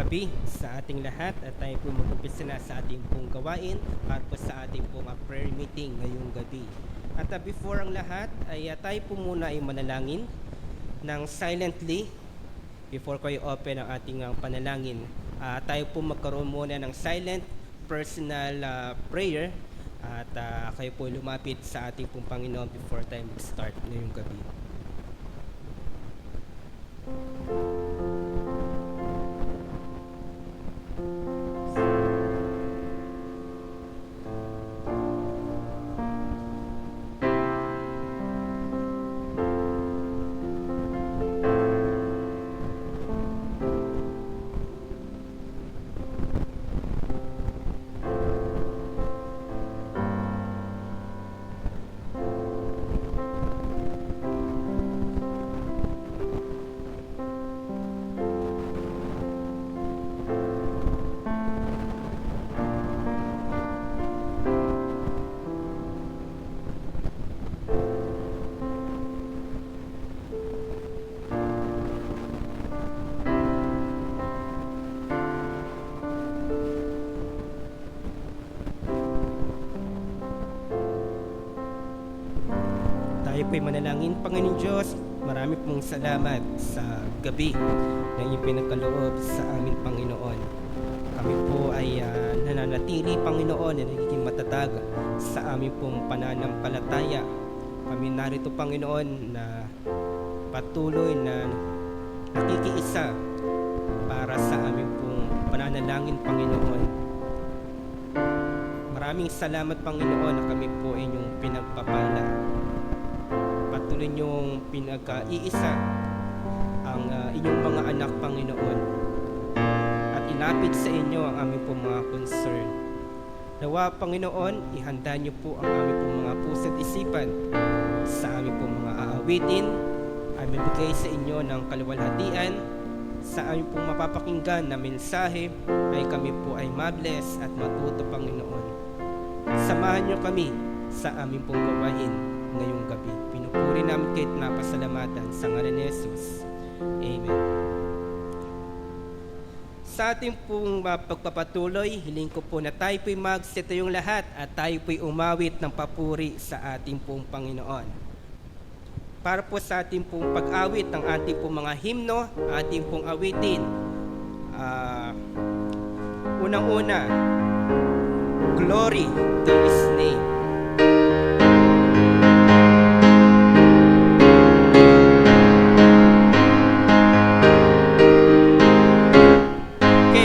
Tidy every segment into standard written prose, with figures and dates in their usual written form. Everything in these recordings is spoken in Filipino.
gabi sa ating lahat at tayo po mag-umpisa na sa ating pong gawain at po sa ating pong prayer meeting ngayong gabi. At before ang lahat ay tayo po muna ay manalangin ng silently before ko i-open ang ating panalangin. Tayo po magkaroon muna ng silent personal prayer at kayo po lumapit sa ating pong Panginoon before tayo mag-start ngayong gabi. Tayo po'y manalangin. Panginoon Diyos, marami pong salamat sa gabi na iyong pinagkaloob sa amin, Panginoon. Kami po ay nananatili, Panginoon, na nagiging matatag sa amin pong pananampalataya. Kami narito, Panginoon, na patuloy na nakikiisa para sa amin pong pananalangin, Panginoon. Maraming salamat, Panginoon, na kami po ay inyong pinagpapala. Patuloy niyong pinag-iisa ang inyong mga anak, Panginoon, at ilapit sa inyo ang aming pong mga concern. Nawa, Panginoon, ihanda niyo po ang aming pong mga puso't isipan sa aming pong mga aawitin ay mabigay sa inyo ng kaluwalhatian. Sa aming pong mapapakinggan na mensahe ay kami po ay mabless at matuto, Panginoon. Samahan niyo kami sa aming pong gawain ngayong gabi. Pinupuri namin kahit napasalamatan sa ngalan ni Jesus. Amen. Sa ating pong pagpapatuloy, hiling ko po na tayo po'y magsita yung lahat at tayo po'y umawit ng papuri sa ating pong Panginoon. Para po sa ating pong pag-awit ng ating pong mga himno, ating pong awitin. Unang-una, Glory to His name.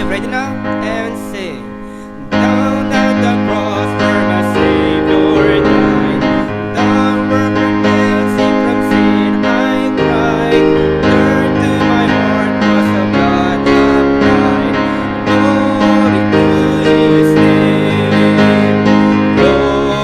Ready now? And sing. Down at the cross where my Savior died. Down where cleansing from sin I cried. Turn to my heart was the blood applied. Glory to His name. Glory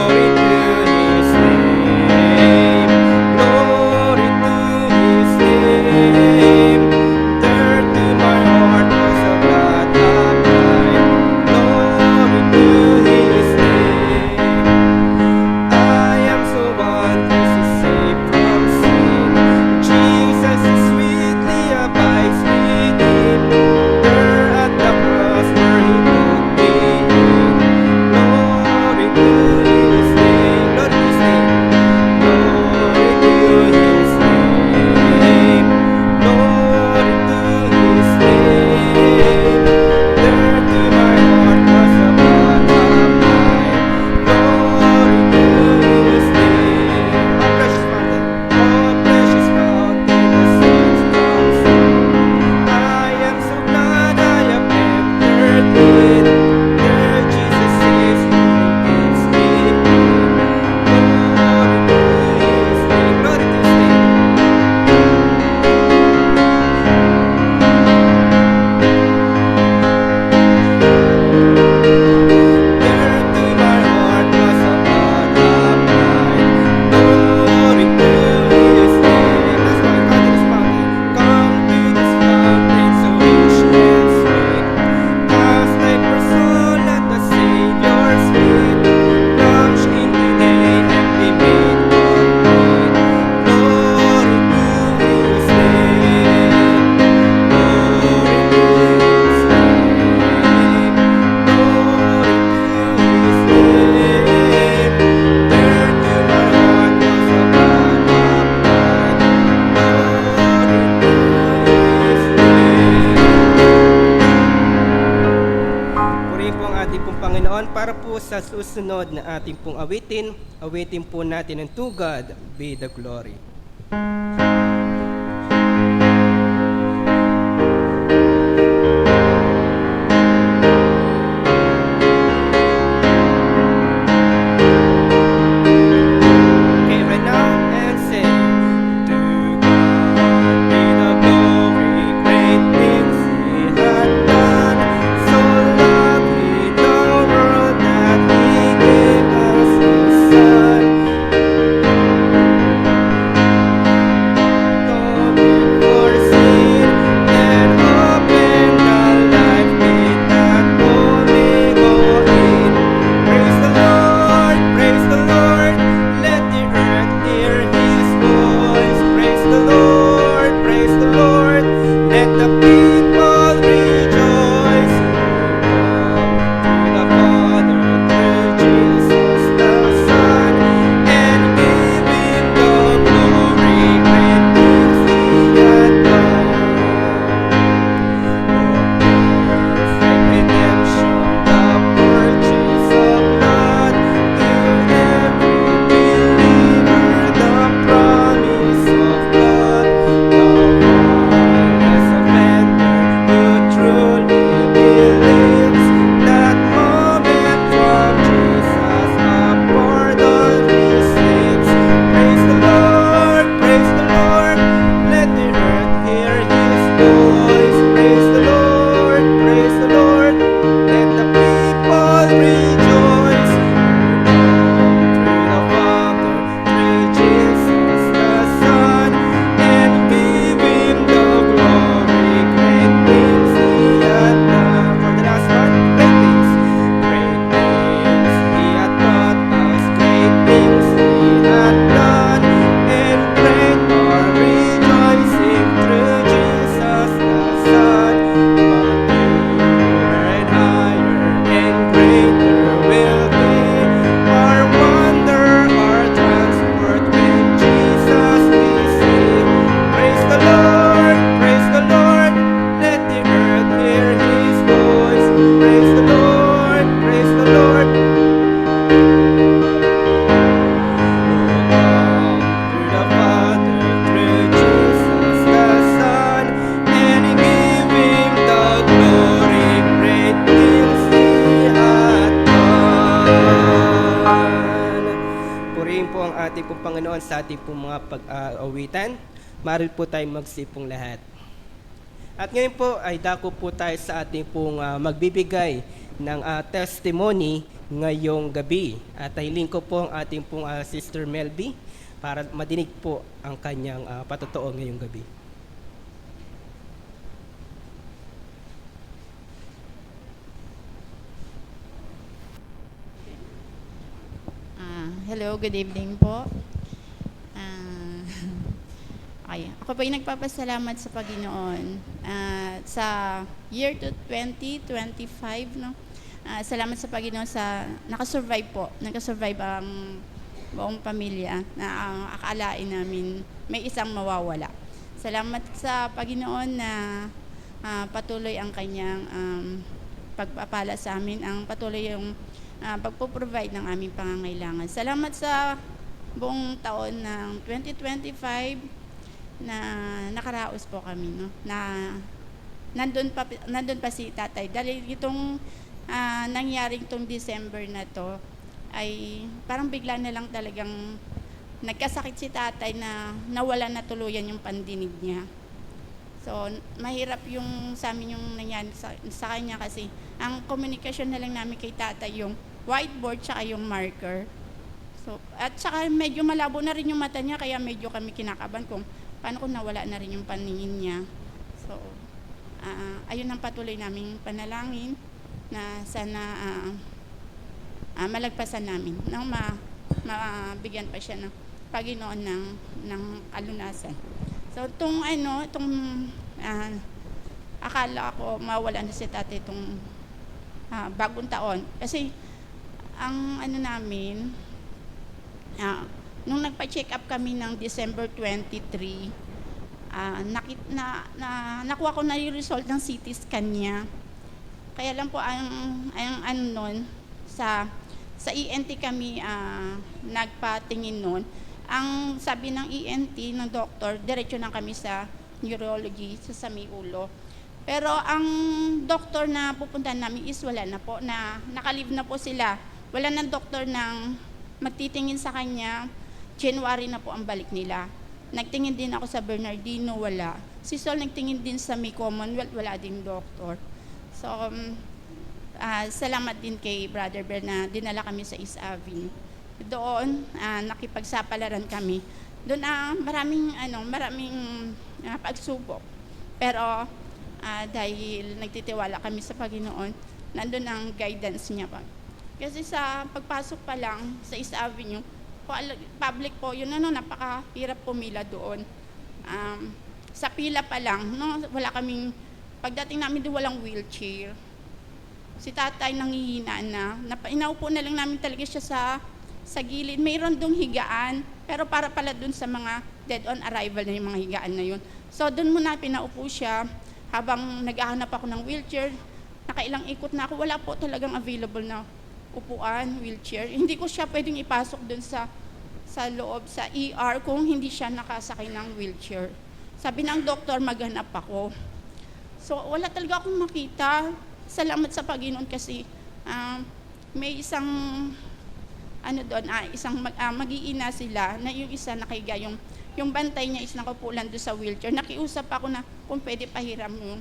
Panginoon, para po sa susunod na ating pong awitin po natin ang To God be the glory. Okay, right now, and say, To God be the glory, great things He hath done. So loved He the world that He gave us His Son. Though before sin and open the life gate that only go in. Praise the Lord, praise the Lord. Let the earth hear His voice. Praise the Lord, praise the Lord. Let the people rejoice. To the Father, through Jesus the Son, and give Him the glory. Great things He hath done. Perfect redemption, the purchase of blood. To every believer, the promise of God. The promise of man who truly believes. That moment from Jesus, a pardon receives. Praise the Lord, praise the Lord. Let the earth hear His voice. Praise the Lord, praise the Lord. Let the people rejoice. Through the Father, through Jesus the Son, and give Him the glory. Great things He hath done. For the last part, great things. Great things He hath taught us. Great things He hath done. And great our rejoicing through Jesus the Son. But purer and higher and greater will be our wonder, our transport when Jesus we see. Praise the Lord, praise the Lord. Let the earth hear His voice. Praise the Lord, praise the Lord. Through the Father, through Jesus the Son, and give Him the glory. Great things He hath done. Purihin po ang ating pong Panginoon sa ating pong mga pag-aawitan. Maril po tayo magsipong lahat. At ngayon po ay dako po tayo sa ating pong magbibigay ng testimony ngayong gabi. At hiling ko po ang ating pong Sister Melby para madinig po ang kanyang patotoo ngayong gabi. Hello, good evening po. Okay, ako po ay nagpapasalamat sa Panginoon sa year 2025, no? Salamat sa Panginoon sa nakasurvive po. Nakasurvive ang buong pamilya na ang akalain namin may isang mawawala. Salamat sa Panginoon na patuloy ang kanyang pagpapala sa amin, ang patuloy yung pagpo-provide ng aming pangangailangan. Salamat sa buong taon ng 2025 na nakaraos po kami, no? Na nandun pa si tatay. Dahil itong nangyaring itong December na to ay parang bigla na lang talagang nagkasakit si tatay na nawala na tuluyan yung pandinig niya. So, mahirap yung sa amin yung nangyari sa kanya kasi ang komunikasyon na lang namin kay tatay yung whiteboard tsaka yung marker. So, at saka medyo malabo na rin yung mata niya kaya medyo kami kinakabahan kung paano kung nawala na rin yung paningin niya. So, ayun ang patuloy naming panalangin na sana malagpasan namin nang mabigyan pa siya ng Panginoon ng kalunasan. So, itong akala ko mawala na si tatay itong bagong taon. Kasi, ang namin, nung nagpa-check up kami ng December 23, nakuha ko na yung result ng CT scan niya. Kaya lang po ang ano nun, sa ENT kami nagpatingin nun. Ang sabi ng ENT, ng doktor, diretso na kami sa neurology, sa may ulo. Pero ang doktor na pupuntahan namin is wala na po, nakalive na po sila. Wala ng doktor nang magtitingin sa kanya. January na po ang balik nila. Nagtingin din ako sa Bernardino, wala. Si Sol nagtingin din sa may Commonwealth, wala ding doktor. So, salamat din kay Brother Bern na dinala kami sa East Avenue. Doon, nakipagsapalaran kami. Doon maraming pagsubok. Pero dahil nagtitiwala kami sa Panginoon, nandun ang guidance niya pa. Kasi sa pagpasok pa lang sa East Avenue, public po, yun napakahirap pumila doon. Sa pila pa lang, wala kaming, pagdating namin doon walang wheelchair. Si tatay nanghihina na, inaupo na lang namin talaga siya sa gilid. Mayroon doong higaan, pero para pala doon sa mga dead on arrival na yung mga higaan na yun. So doon muna pinaupo siya, habang naghahanap ako ng wheelchair, nakailang ikot na ako, wala po talagang available na upuan, wheelchair. Hindi ko siya pwedeng ipasok doon sa loob, sa ER, kung hindi siya nakasakay ng wheelchair. Sabi ng doktor, maghanap ako. So wala talaga akong makita. Salamat sa Panginoon kasi may isang mag-iina sila na yung isa nakahiga, yung bantay niya is nakapulan doon sa wheelchair. Nakiusap ako na kung pwede pahiram yung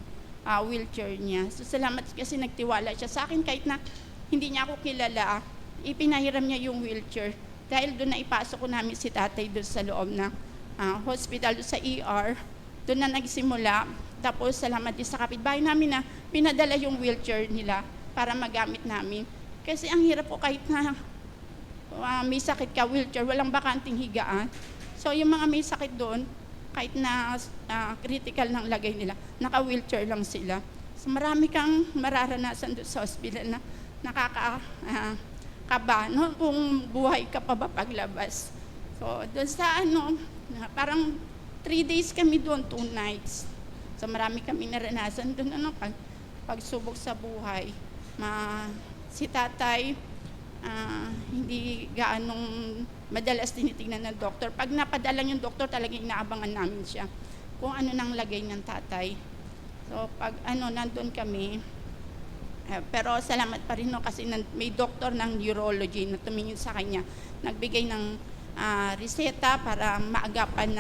wheelchair niya. So salamat kasi nagtiwala siya sa akin kahit na hindi niya ako kilala, ipinahiram niya yung wheelchair. Dahil doon na ipasok ko namin si tatay doon sa loob ng hospital, doon sa ER. Doon na nagsimula. Tapos salamat din sa kapitbahay namin na pinadala yung wheelchair nila para magamit namin. Kasi ang hirap po kahit na may sakit ka, wheelchair, walang bakanting higaan. So yung mga may sakit doon, kahit na critical ng lagay nila, naka-wheelchair lang sila. So marami kang mararanasan doon sa hospital na nakakakaba, kung buhay ka pa ba paglabas. So doon sa parang 3 days kami doon, 2 nights. So marami kami naranasan doon, pagsubok sa buhay. Si tatay, hindi gaanong madalas tinitingnan ng doktor. Pag napadala yung doktor, talagang inaabangan namin siya kung ano nang lagay ng tatay. So pag nandun kami, pero salamat pa rin kasi may doktor ng neurology na tumingin sa kanya. Nagbigay ng reseta para maagapan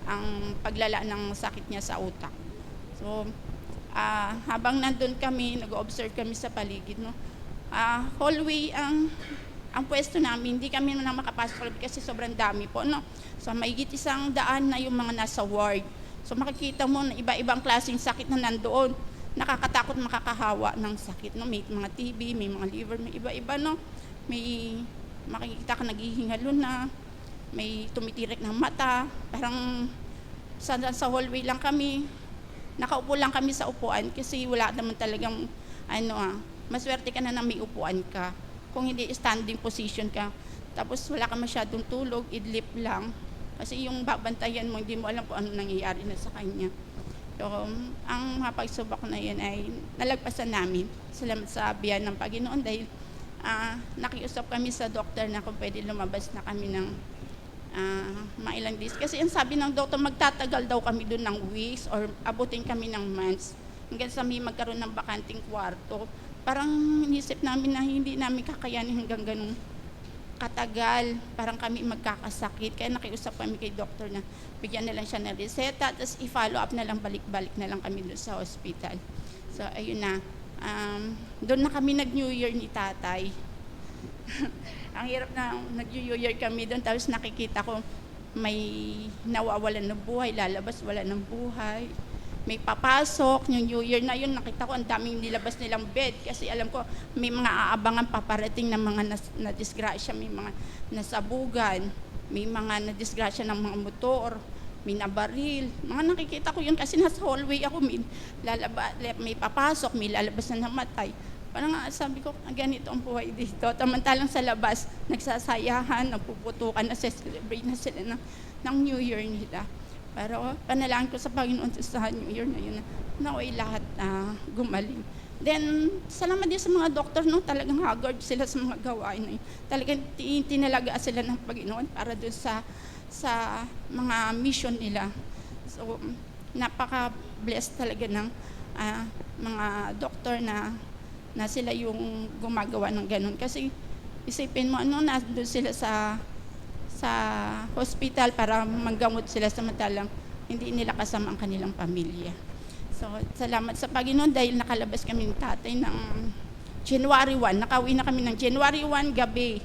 ang paglala ng sakit niya sa utak. So habang nandun kami, nag-observe kami sa paligid, hallway ang pwesto namin, hindi kami na makapasok kasi sobrang dami po, So mahigit 100 na yung mga nasa ward. So makikita mo na iba-ibang klaseng sakit na nandoon. Nakakatakot makakahawa ng sakit, May mga TB, may mga liver, may iba-iba, May makikita ka naghihingalo na, may tumitirik ng mata. Parang sa hallway lang kami, nakaupo lang kami sa upuan kasi wala naman talagang maswerte ka na may upuan ka. Kung hindi standing position ka, tapos wala ka masyadong tulog, idlip lang. Kasi yung babantayan mo, hindi mo alam kung ano nangyayari na sa kanya. So, ang pagsubok na yan ay nalagpasan namin. Salamat sa biyaya ng Panginoon dahil nakiusap kami sa doktor na kung pwede lumabas na kami ng mga ilang days. Kasi ang sabi ng doktor, magtatagal daw kami doon ng weeks or abutin kami ng months hanggang sa may magkaroon ng bakanting kwarto. Parang inisip namin na hindi namin kakayanin hanggang ganun katagal. Parang kami magkakasakit. Kaya nakiusap kami kay doktor na bigyan na lang siya ng reseta, tapos i-follow up na lang, balik-balik na lang kami doon sa hospital. So, ayun na. Doon na kami nag-New Year ni tatay. Ang hirap na nag-New Year kami doon, tapos nakikita ko may nawawalan ng buhay, lalabas wala ng buhay. May papasok, yung New Year na yun, nakita ko ang daming nilabas nilang bed kasi alam ko may mga aabangan paparating ng mga nadisgrasya, may mga nasabugan, may mga nadisgrasya ng mga motor, may nabaril. Mga nakikita ko yun kasi nasa hallway ako, may papasok, may lalabas na namatay. Parang sabi ko, ganito ang buhay dito. Tamantalang sa labas, nagsasayahan, nagpuputukan, nasa-celebrate na sila ng New Year nila. Pero panalangin ko sa Panginoon sa New Year na yun, naway lahat gumaling. Then, salamat din sa mga doktor, no? Talagang haggard sila sa mga gawain na yun. Talagang tinalaga sila ng Panginoon para doon sa mga mission nila. So, napaka-blessed talaga ng mga doktor na sila yung gumagawa ng ganun. Kasi isipin mo, nandun sila sa hospital para manggamot sila samantalang hindi nila kasama ang kanilang pamilya. So, salamat sa Panginoon dahil nakalabas kami ng tatay ng January 1. Nakauwi na kami ng January 1 gabi.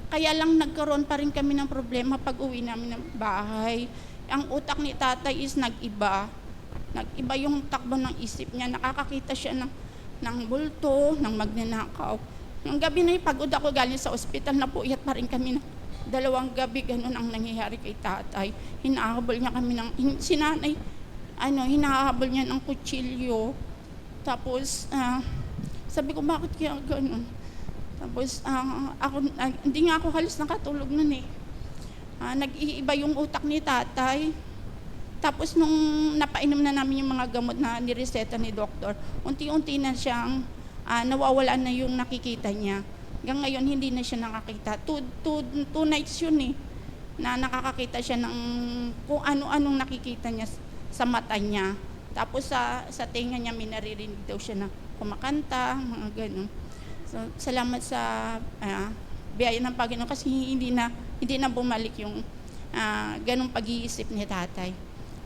Kaya lang nagkaroon pa rin kami ng problema pag uwi namin ng bahay. Ang utak ni tatay is nag-iba. Nag-iba yung takbo ng isip niya. Nakakakita siya ng bulto, ng magnanakaw. Nung gabi na pagod ako galing sa ospital, napuyat pa rin kami ng 2 gabi. Ganun ang nangyayari kay tatay. Hinahabol niya kami sinanay, hinahabol niya ng kutsilyo. Tapos, sabi ko, bakit kaya ganun? Tapos, hindi nga ako halos nakatulog nun eh. Nag-iiba yung utak ni tatay. Tapos, nung napainom na namin yung mga gamot na nireseta ni doktor, unti-unti na siyang nawawala na yung nakikita niya. Hanggang ngayon, hindi na siya nakakita. Two nights yun eh, na nakakakita siya ng kung ano-anong nakikita niya sa mata niya. Tapos sa tenga niya, may naririnig daw siya na kumakanta, mga ganun. So, salamat sa biyaya ng Panginoon kasi hindi na bumalik yung ganung pag-iisip ni tatay.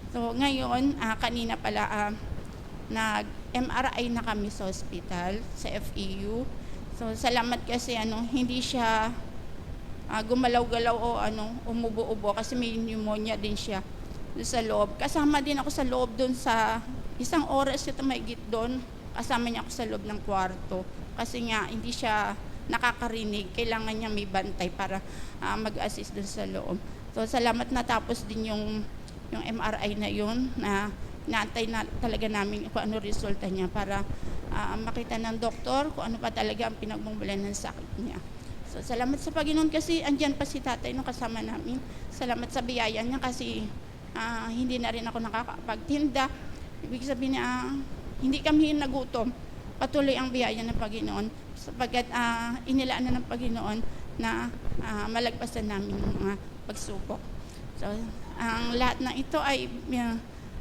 So, ngayon, kanina pala, nag-MRI na kami sa hospital, sa FEU. So, salamat kasi hindi siya gumalaw-galaw o umubo-ubo kasi may pneumonia din siya doon sa loob. Kasama din ako sa loob doon sa 1 oras ito mahigit doon. Kasama niya ako sa loob ng kwarto kasi nga hindi siya nakakarinig. Kailangan niya may bantay para mag-assist doon sa loob. So, salamat na tapos din yung MRI na yun na naantay na talaga namin kung ano resulta niya para makita ng doktor kung ano pa talaga ang pinagmumulan ng sakit niya. So, salamat sa Panginoon kasi andyan pa si tatay nung kasama namin. Salamat sa biyaya niya kasi hindi na rin ako nakakapagtinda. Ibig sabihin na hindi kami nagutom. Patuloy ang biyaya ng Panginoon sapagkat inilaan na ng Panginoon na malagpasan namin ng mga pagsubok. So, ang lahat ng ito ay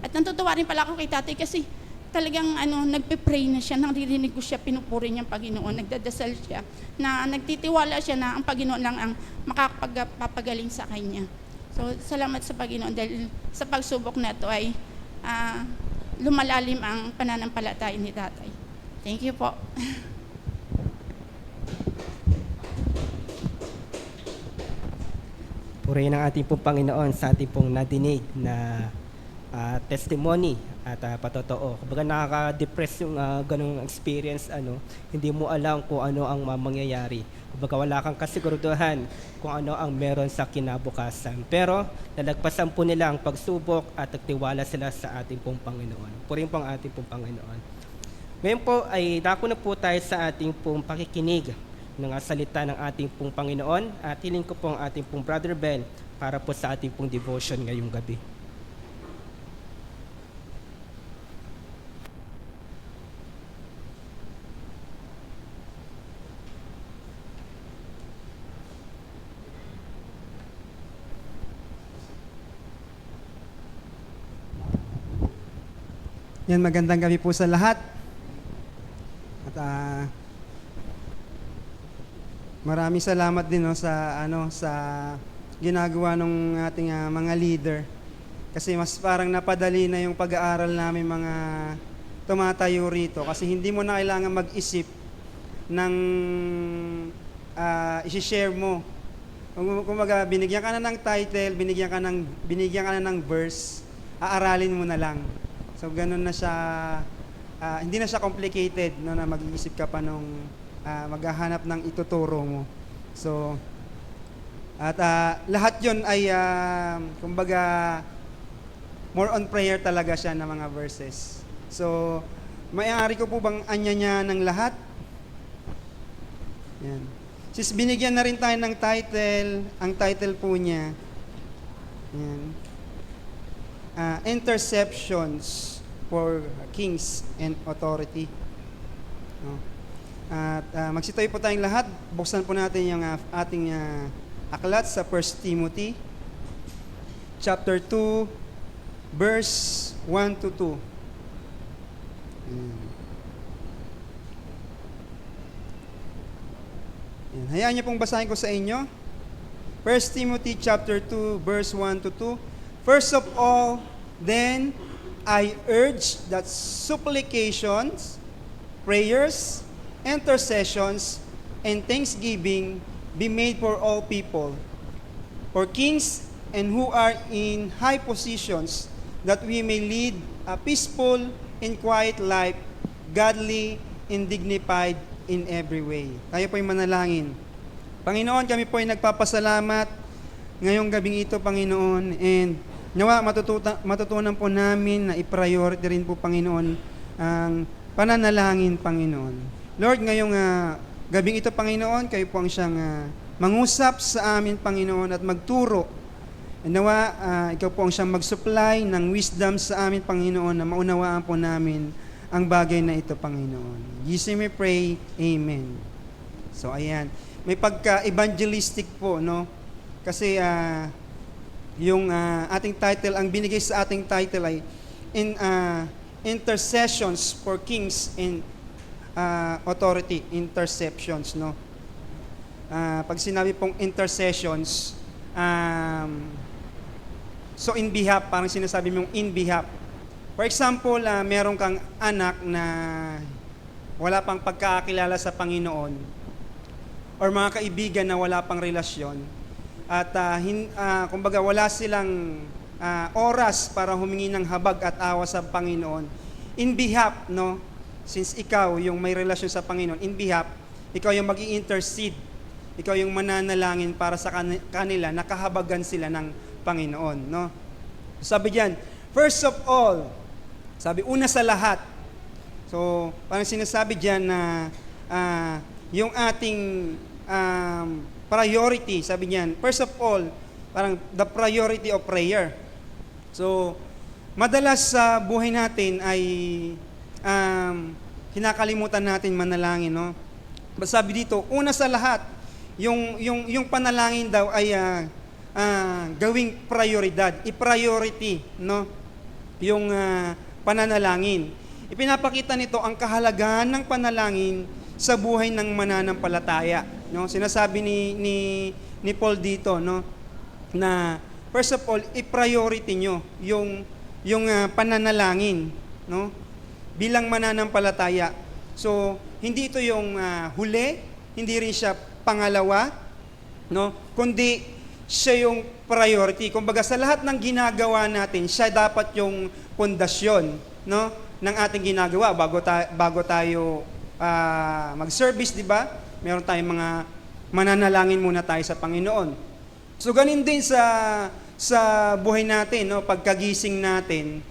at natutuwa rin pala ako kay tatay kasi talagang nagpe-pray na siya, naririnig ko siya, pinupuri niya ang Panginoon, nagdadasal siya, na nagtitiwala siya na ang Panginoon lang ang makakapagaling sa kanya. So, salamat sa Panginoon dahil sa pagsubok na ito ay lumalalim ang pananampalataya ni tatay. Thank you po. Purihin ang ating pong Panginoon sa ating pong nadinig na testimony at patotoo. Kumbaga nakaka-depress yung ganung experience, hindi mo alam kung ano ang mangyayari. Kumbaga wala kang kasiguraduhan kung ano ang meron sa kinabukasan. Pero nalagpasan po nila ang pagsubok at nagtiwala sila sa ating pong Panginoon. Purihin po ang ating pong Panginoon. Ngayon po ay dako na po tayo sa ating pong pakikinig ng salita ng ating pong Panginoon at hiling ko po ang ating pong Brother Ben para po sa ating pong devotion ngayong gabi. Yan, magandang gabi po sa lahat. At maraming salamat din sa ginagawa ng ating mga leader. Kasi mas parang napadali na yung pag-aaral namin mga tumatayo rito kasi hindi mo na kailangan mag-isip ng i-share mo. Kumbaga, binigyan ka na ng title, binigyan ka na ng verse, aaralin mo na lang. So, ganun na siya, hindi na siya complicated, na mag-iisip ka pa nung maghahanap ng ituturo mo. So, at lahat yon ay, kumbaga, more on prayer talaga siya ng mga verses. So, maaari ko po bang anya ng lahat? Yan. Since binigyan na rin tayo ng title, ang title po niya, yan, Interceptions for Kings and Authority. No? At magsitayo po tayong lahat. Buksan po natin yung ating aklat sa 1 Timothy chapter 2 verse 1 to 2. Yan. Hayaan niyo pong basahin ko sa inyo. 1 Timothy chapter 2 verse 1 to 2. First of all, then I urge that supplications, prayers, intercessions, and thanksgiving be made for all people, for kings and who are in high positions, that we may lead a peaceful and quiet life, godly and dignified in every way. Tayo po'y manalangin. Panginoon, kami po'y nagpapasalamat ngayong gabing ito, Panginoon, and nawa matutunan po namin na i-priority rin po, Panginoon, ang pananalangin, Panginoon. Lord, ngayong gabing ito, Panginoon, kayo po ang siyang mangusap sa amin, Panginoon, at magturo. And nawa, ikaw po ang siyang mag-supply ng wisdom sa amin, Panginoon, na maunawaan po namin ang bagay na ito, Panginoon. Jesus, may pray, Amen. So, ayan. May pagka-evangelistic po, no? Kasi, yung ating title, ang binigay sa ating title ay Intercessions for Kings and Authority. Interceptions, no? Pag sinabi pong intercessions, so in behalf, parang sinasabi mong in behalf. For example, meron kang anak na wala pang pagkakilala sa Panginoon, or mga kaibigan na wala pang relasyon, at kumbaga wala silang oras para humingi ng habag at awa sa Panginoon. In behalf, no? Since ikaw yung may relasyon sa Panginoon, in behalf, ikaw yung mag-i-intercede, ikaw yung mananalangin para sa kanila, nakahabagan sila ng Panginoon, no? Sabi diyan, first of all, sabi una sa lahat. So, parang sinasabi diyan na yung ating priority, sabi niyan, first of all, parang the priority of prayer. So, madalas sa buhay natin ay kinakalimutan natin manalangin, no? Sabi dito, una sa lahat, yung panalangin daw ay gawing prioridad, i-priority, no? Yung pananalangin. Ipinapakita nito ang kahalagahan ng panalangin sa buhay ng mananampalataya, no? Sinasabi ni Paul dito, no, na first of all, i-priority nyo yung pananalangin, no, bilang mananampalataya. So, hindi ito yung huli, hindi rin siya pangalawa, no, kundi siya yung priority. Kumbaga sa lahat ng ginagawa natin, siya dapat yung pundasyon, no, ng ating ginagawa bago tayo mag-service, di ba? Meron tayong mga mananalangin muna tayo sa Panginoon. So ganun din sa buhay natin, no, pagkagising natin,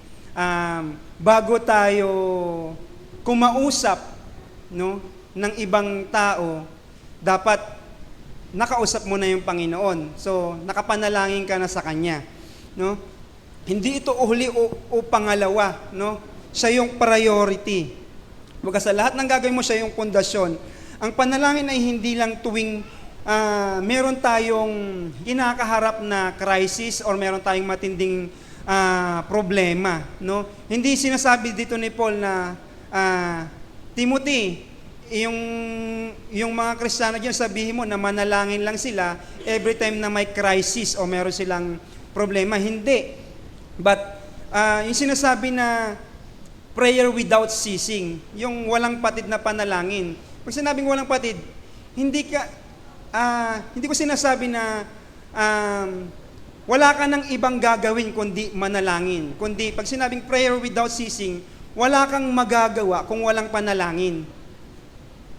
bago tayo kumausap, no, ng ibang tao, dapat nakausap mo na yung Panginoon. So nakapanalangin ka na sa Kanya, no? Hindi ito uhuli o pangalawa, no? Siya yung priority. Baga sa lahat ng gagawin mo, siya yung pundasyon. Ang panalangin ay hindi lang tuwing meron tayong kinakaharap na crisis or meron tayong matinding problema, no? Hindi sinasabi dito ni Paul na Timothy, yung mga Kristiyano diyan, sabihin mo na manalangin lang sila every time na may crisis o meron silang problema. Hindi. But yung sinasabi na prayer without ceasing, yung walang patid na panalangin. Pag sinabing walang patid, hindi ko sinasabi na wala ka ng ibang gagawin kundi manalangin. Kundi pag sinabing prayer without ceasing, wala kang magagawa kung walang panalangin.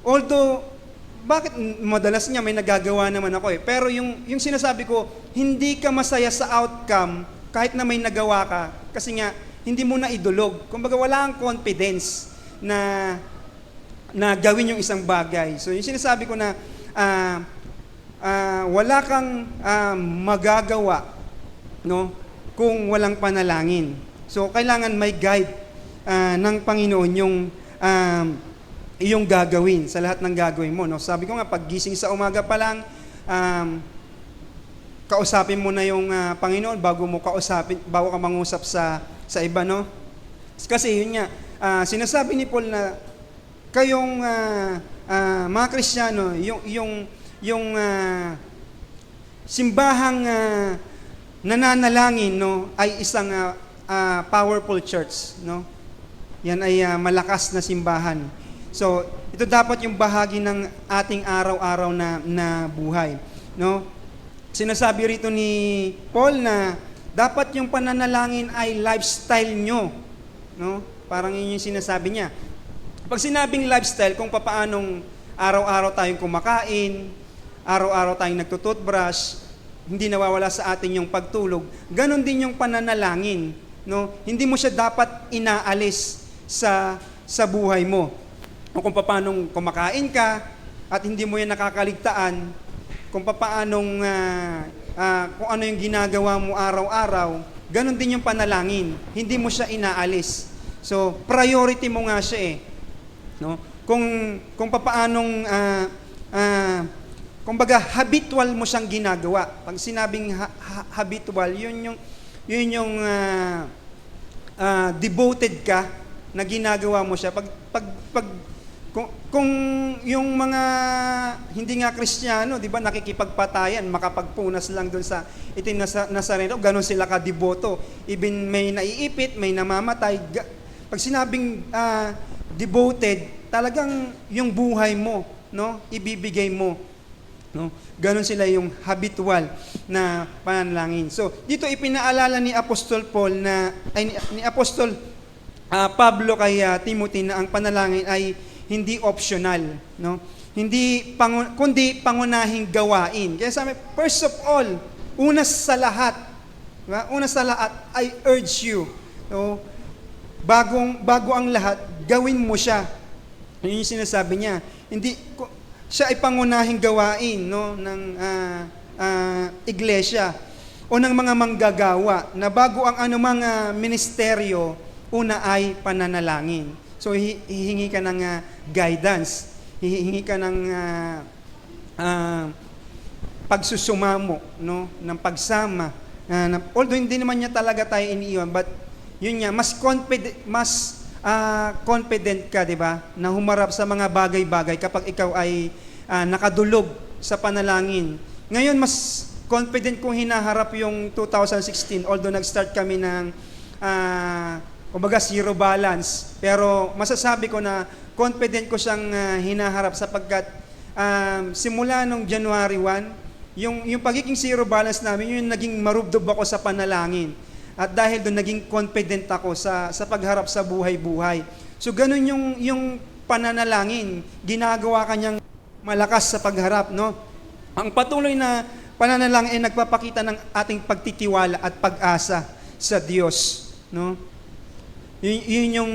Although, bakit madalas niya may nagagawa naman ako eh. Pero yung sinasabi ko, hindi ka masaya sa outcome kahit na may nagawa ka. Kasi nga, hindi mo na idulog. Kumbaga, wala kang confidence na gawin yung isang bagay. So, yung sinasabi ko na wala kang magagawa, no, kung walang panalangin. So, kailangan may guide ng Panginoon iyong gagawin, sa lahat ng gagawin mo. No? Sabi ko nga, pag gising sa umaga pa lang, kausapin mo na yung Panginoon bago ka mangusap sa iba, no? Kasi yun nga, sinasabi ni Paul na kayong mga Kristiyano, yung simbahang nananalangin, no, ay isang powerful church, no? Yan ay malakas na simbahan. So, ito dapat yung bahagi ng ating araw-araw na buhay, no? Sinasabi rito ni Paul na dapat yung pananalangin ay lifestyle nyo, no? Parang yun yung sinasabi niya. Pag sinabing lifestyle, kung papaanong araw-araw tayong kumakain, araw-araw tayong nagtututbrush, hindi nawawala sa atin yung pagtulog, ganon din yung pananalangin, no? Hindi mo siya dapat inaalis sa buhay mo. O kung paanong kumakain ka at hindi mo yan nakakaligtaan, kung paanong kung ano yung ginagawa mo araw-araw, ganon din yung panalangin. Hindi mo siya inaalis. So, priority mo nga siya eh. No? Kung paanong kumbaga habitual mo siyang ginagawa. Pag sinabing habitual, yun yung devoted ka na ginagawa mo siya. Kung yung mga hindi nga Kristiyano, di ba, nakikipagpatayan, makapagpunas lang doon sa itim na Nazareno, ganun sila ka-deboto. Even may naiipit, may namamatay. Pag sinabing devoted, talagang yung buhay mo, no, ibibigay mo, no? Ganun sila yung habitual na pananalangin. So, dito ipinaalala ni Apostol Paul ni Apostol Pablo kay Timothy na ang panalangin ay hindi optional, no? Kundi pangunahing gawain. Kaya sabi, first of all, una sa lahat, diba? Una sa lahat, I urge you, no? Bago ang lahat, gawin mo siya. Yun yung sinasabi niya. Siya ay pangunahing gawain, no, ng iglesia o ng mga manggagawa na bago ang anumang ministeryo, una ay pananalangin. So, hihingi ka ng guidance, hihingi ka ng pagsusumamo, no, ng pagsama. Although hindi naman niya talaga tayo iniiwan, but yun nga, mas confident ka, di ba, na humarap sa mga bagay-bagay kapag ikaw ay nakadulog sa panalangin. Ngayon, mas confident kong hinaharap yung 2016, although nag-start kami ng kumbaga zero balance, pero masasabi ko na confident ko siyang hinaharap sapagkat simula nung January 1, yung pagiging zero balance namin, yung naging marubdob ako sa panalangin. At dahil doon naging confident ako sa pagharap sa buhay-buhay. So ganun yung pananalangin, ginagawa kanyang malakas sa pagharap, no? Ang patuloy na pananalangin ay nagpapakita ng ating pagtitiwala at pag-asa sa Diyos, no? Yun yung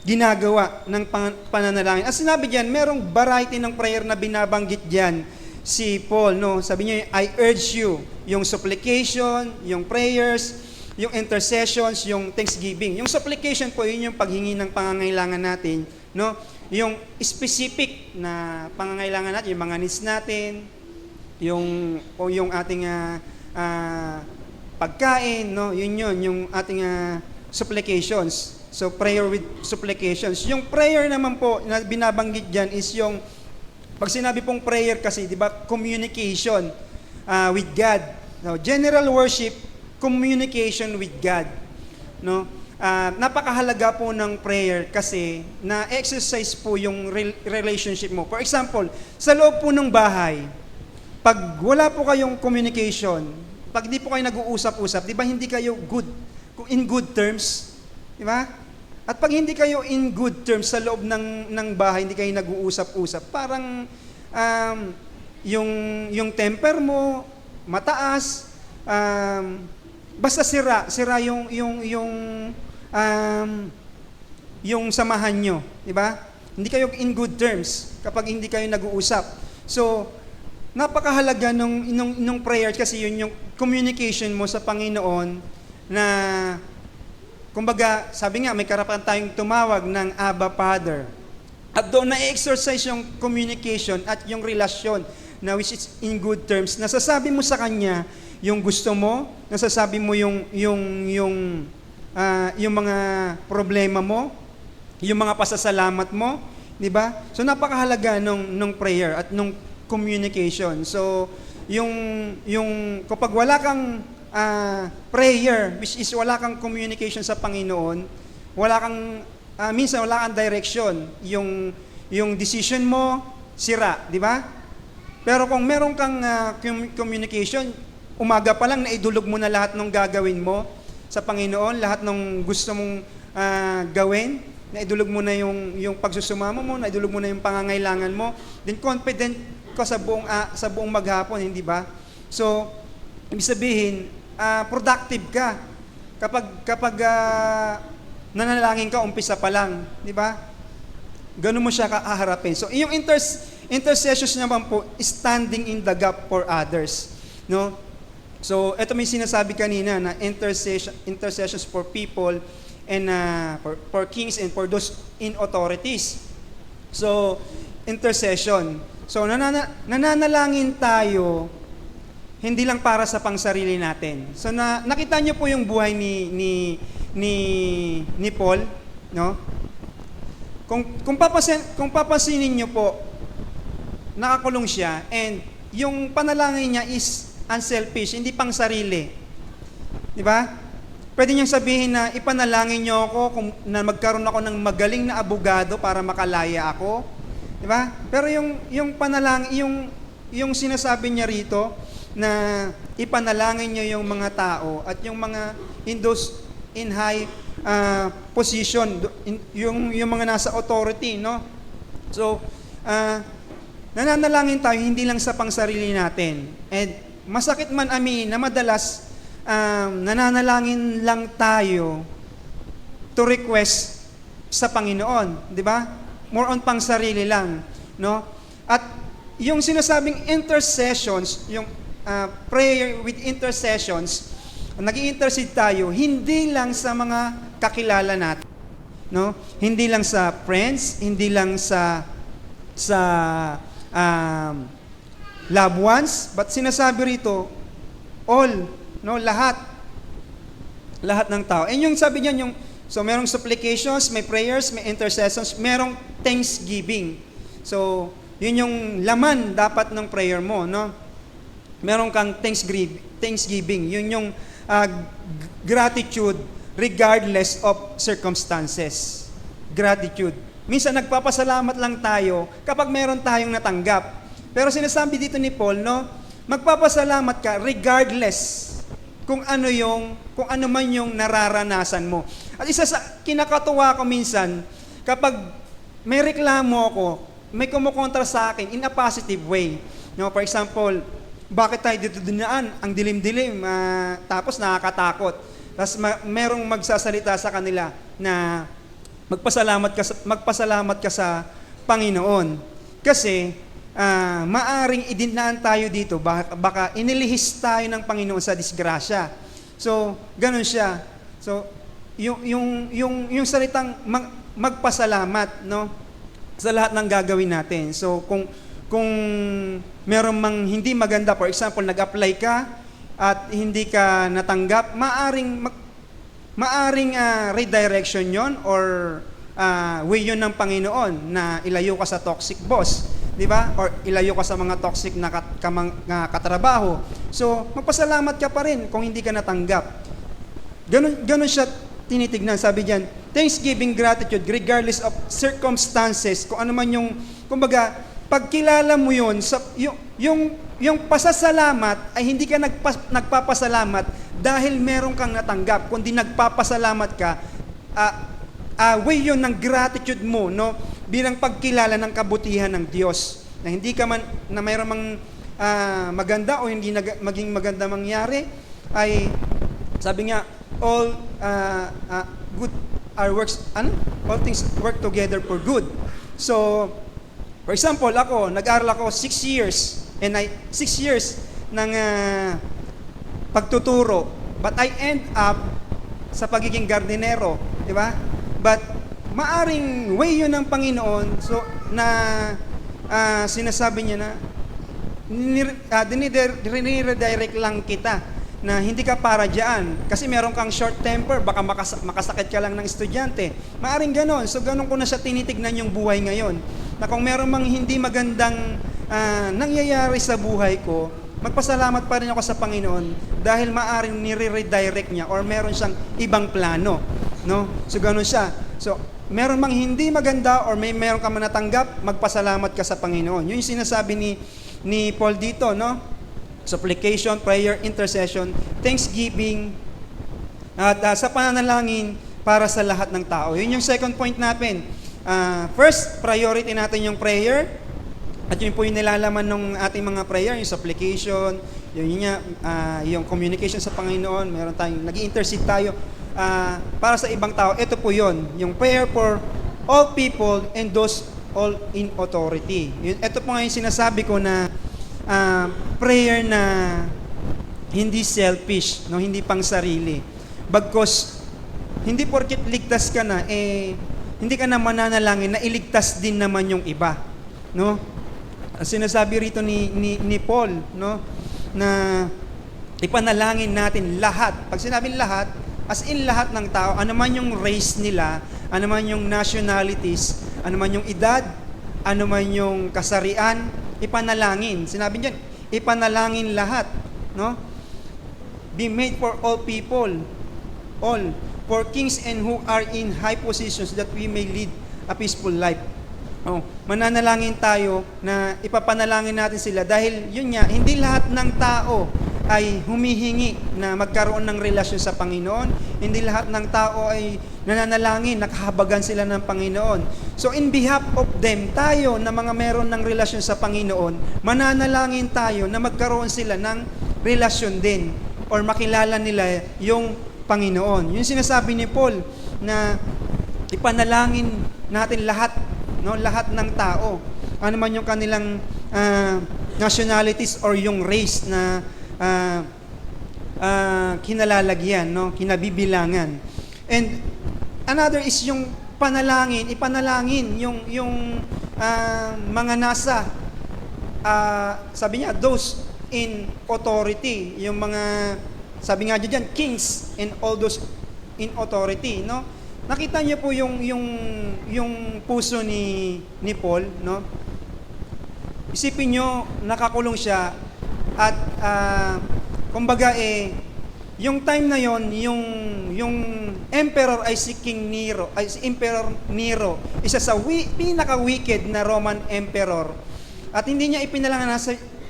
ginagawa ng pananalangin. As sinabi diyan, merong variety ng prayer na binabanggit diyan si Paul, no? Sabi niya, I urge you, yung supplication, yung prayers, yung intercessions, yung thanksgiving. Yung supplication po, yun yung paghingi ng pangangailangan natin, no? Yung specific na pangangailangan natin, yung mga needs natin, yung ating pagkain, no? Yun yung ating supplications. So, prayer with supplications. Yung prayer naman po na binabanggit dyan is yung, pag sinabi pong prayer kasi, di ba, communication with God. No, general worship, communication with God. No? Napakahalaga po ng prayer kasi na-exercise po yung relationship mo. For example, sa loob po ng bahay, pag wala po kayong communication, pag di po kayo nag-uusap-usap, di ba hindi kayo in good terms? Di ba? At pag hindi kayo in good terms sa loob ng bahay, hindi kayo nag-uusap-usap, parang yung temper mo mataas, basta sira yung samahan nyo, di ba? Hindi kayo in good terms kapag hindi kayo nag-uusap. So, napakahalaga nung prayer kasi yun yung communication mo sa Panginoon na, kumbaga, sabi nga, may karapatan tayong tumawag ng Abba Father. At doon na-exercise yung communication at yung relasyon na which is in good terms. Nasasabi mo sa kanya yung gusto mo, nasasabi mo yung mga problema mo, yung mga pasasalamat mo, di ba? So napakahalaga nung prayer at nung communication. So yung kapag wala kang prayer, which is wala kang communication sa Panginoon, wala kang minsan wala kang direction, yung decision mo sira, di ba? Pero kung meron kang communication, umaga pa lang naidulog mo na lahat ng gagawin mo sa Panginoon, lahat ng gusto mong gawin, naidulog mo na yung pagsusumamo mo, naidulog mo na yung pangangailangan mo, then confident ka sa buong maghapon, hindi ba? So, ibig sabihin, productive ka. Kapag nanalangin ka, umpisa pa lang, di ba? Ganun mo siya kaharapin. So, yung intercessions naman po, standing in the gap for others. No? So, ito may sinasabi kanina na intercessions for people and for kings and for those in authorities. So, intercession. So, nananalangin tayo hindi lang para sa pangsarili natin. So, nakita niyo po yung buhay ni Paul, no? Kung papansinin niyo po, nakakulong siya and yung panalangin niya is unselfish, hindi pang sarili. Di ba? Pwede niyang sabihin na ipanalangin niyo ako na magkaroon ako ng magaling na abogado para makalaya ako. Di ba? Pero yung panalangin, yung sinasabi niya rito na ipanalangin niyo yung mga tao at yung mga in high position, yung mga nasa authority, no? So, nananalangin tayo hindi lang sa pangsarili natin. And masakit man amin na madalas nananalangin lang tayo to request sa Panginoon, di ba? More on pangsarili lang, no? At yung sinasabing intercessions, yung prayer with intercessions, nag-i-intercede tayo hindi lang sa mga kakilala natin, no? Hindi lang sa friends, hindi lang sa loved ones, but sinasabi rito all, no, lahat ng tao. And yung sabi niyan so merong supplications, may prayers, may intercessions, merong thanksgiving. So yun yung laman dapat ng prayer mo, no? Meron kang thanksgiving. Yun yung gratitude regardless of circumstances. Gratitude. Minsan nagpapasalamat lang tayo kapag meron tayong natanggap. Pero sinasabi dito ni Paul, no, magpapasalamat ka regardless kung ano man yung nararanasan mo. At isa sa kinakatuwa ko minsan, kapag may reklamo ako, may kumukontra sa akin in a positive way. No, for example, bakit tayo dito dinaan? Ang dilim-dilim, tapos nakakatakot. Tapos merong magsasalita sa kanila na magpasalamat ka sa Panginoon. Kasi maaring idinaan tayo dito, baka inilihis tayo ng Panginoon sa disgrasya. So, ganun siya. So, yung salitang magpasalamat, no, sa lahat ng gagawin natin. So, kung meron mang hindi maganda, for example, nag-apply ka at hindi ka natanggap, maaring redirection yon or way yun ng Panginoon na ilayo ka sa toxic boss, di ba? Or ilayo ka sa mga toxic na katrabaho. So, magpasalamat ka pa rin kung hindi ka natanggap. Ganun siya tinitignan. Sabi diyan, thanksgiving, gratitude, regardless of circumstances, kung ano man yung, kumbaga, pagkilala mo yun, yung pasasalamat ay hindi ka nagpapasalamat dahil meron kang natanggap, kundi nagpapasalamat ka, way yun ng gratitude mo, no, bilang pagkilala ng kabutihan ng Diyos. Na hindi ka man, na mayroon mang maganda o hindi maging maganda mangyari, ay sabi nga, all good are works, all things work together for good. So, for example, nag-aral ako 6 years, and 6 years ng pagtuturo, but I end up sa pagiging gardinero, di ba? But maaring way yun ng Panginoon so na sinasabi niya na diniredirect lang kita na hindi ka para diyan kasi meron kang short temper, baka makasakit ka lang ng estudyante. Maaring ganon. So ganon ko na siya tinitignan yung buhay ngayon. Na kung meron mang hindi magandang nangyayari sa buhay ko, magpasalamat pa rin ako sa Panginoon dahil maaring nire-redirect niya or meron siyang ibang plano. No? So ganon siya. So meron mang hindi maganda or meron ka man natanggap, magpasalamat ka sa Panginoon. Yun yung sinasabi ni Paul dito, no? Supplication, prayer, intercession, thanksgiving, at sa pananalangin para sa lahat ng tao. Yun yung second point natin. First, priority natin yung prayer. At yun po yung nilalaman ng ating mga prayer, yung supplication, yung communication sa Panginoon. Meron tayong, nag-intercede tayo para sa ibang tao. Ito po yun, yung prayer for all people and those all in authority. Ito po nga yung sinasabi ko na prayer na hindi selfish, no, hindi pang sarili. Bagkus hindi porket ligtas ka na hindi ka na mananalangin na iligtas din naman yung iba, no? Ang sinasabi rito ni Paul, no, na ipanalangin natin lahat. Pag sinabing lahat, as in lahat ng tao, ano man yung race nila, ano man yung nationalities, ano man yung edad, ano man yung kasarian, ipanalangin. Sinabi niyan, ipanalangin lahat, no? Be made for all people, all, for kings and who are in high positions that we may lead a peaceful life. Oh, mananalangin tayo na ipapanalangin natin sila dahil yun nga, hindi lahat ng tao ay humihingi na magkaroon ng relasyon sa Panginoon. Hindi lahat ng tao ay nananalangin, nakahabagan sila ng Panginoon. So in behalf of them, tayo na mga meron ng relasyon sa Panginoon, mananalangin tayo na magkaroon sila ng relasyon din or makilala nila yung Panginoon. Yung sinasabi ni Paul na ipanalangin natin lahat, no, lahat ng tao. Ano man yung kanilang nationalities or yung race na kinalalagyan, no, kinabibilangan. And another is yung ipanalangin yung mga nasa sabi niya those in authority, yung mga sabi nga diyan kings and all those in authority, no? Nakita niyo po yung puso ni Paul, no? Isipin niyo, nakakulong siya at kumbaga yung time na yon, yung emperor ay si Emperor Nero, isa sa pinaka-wicked na Roman emperor. At hindi niya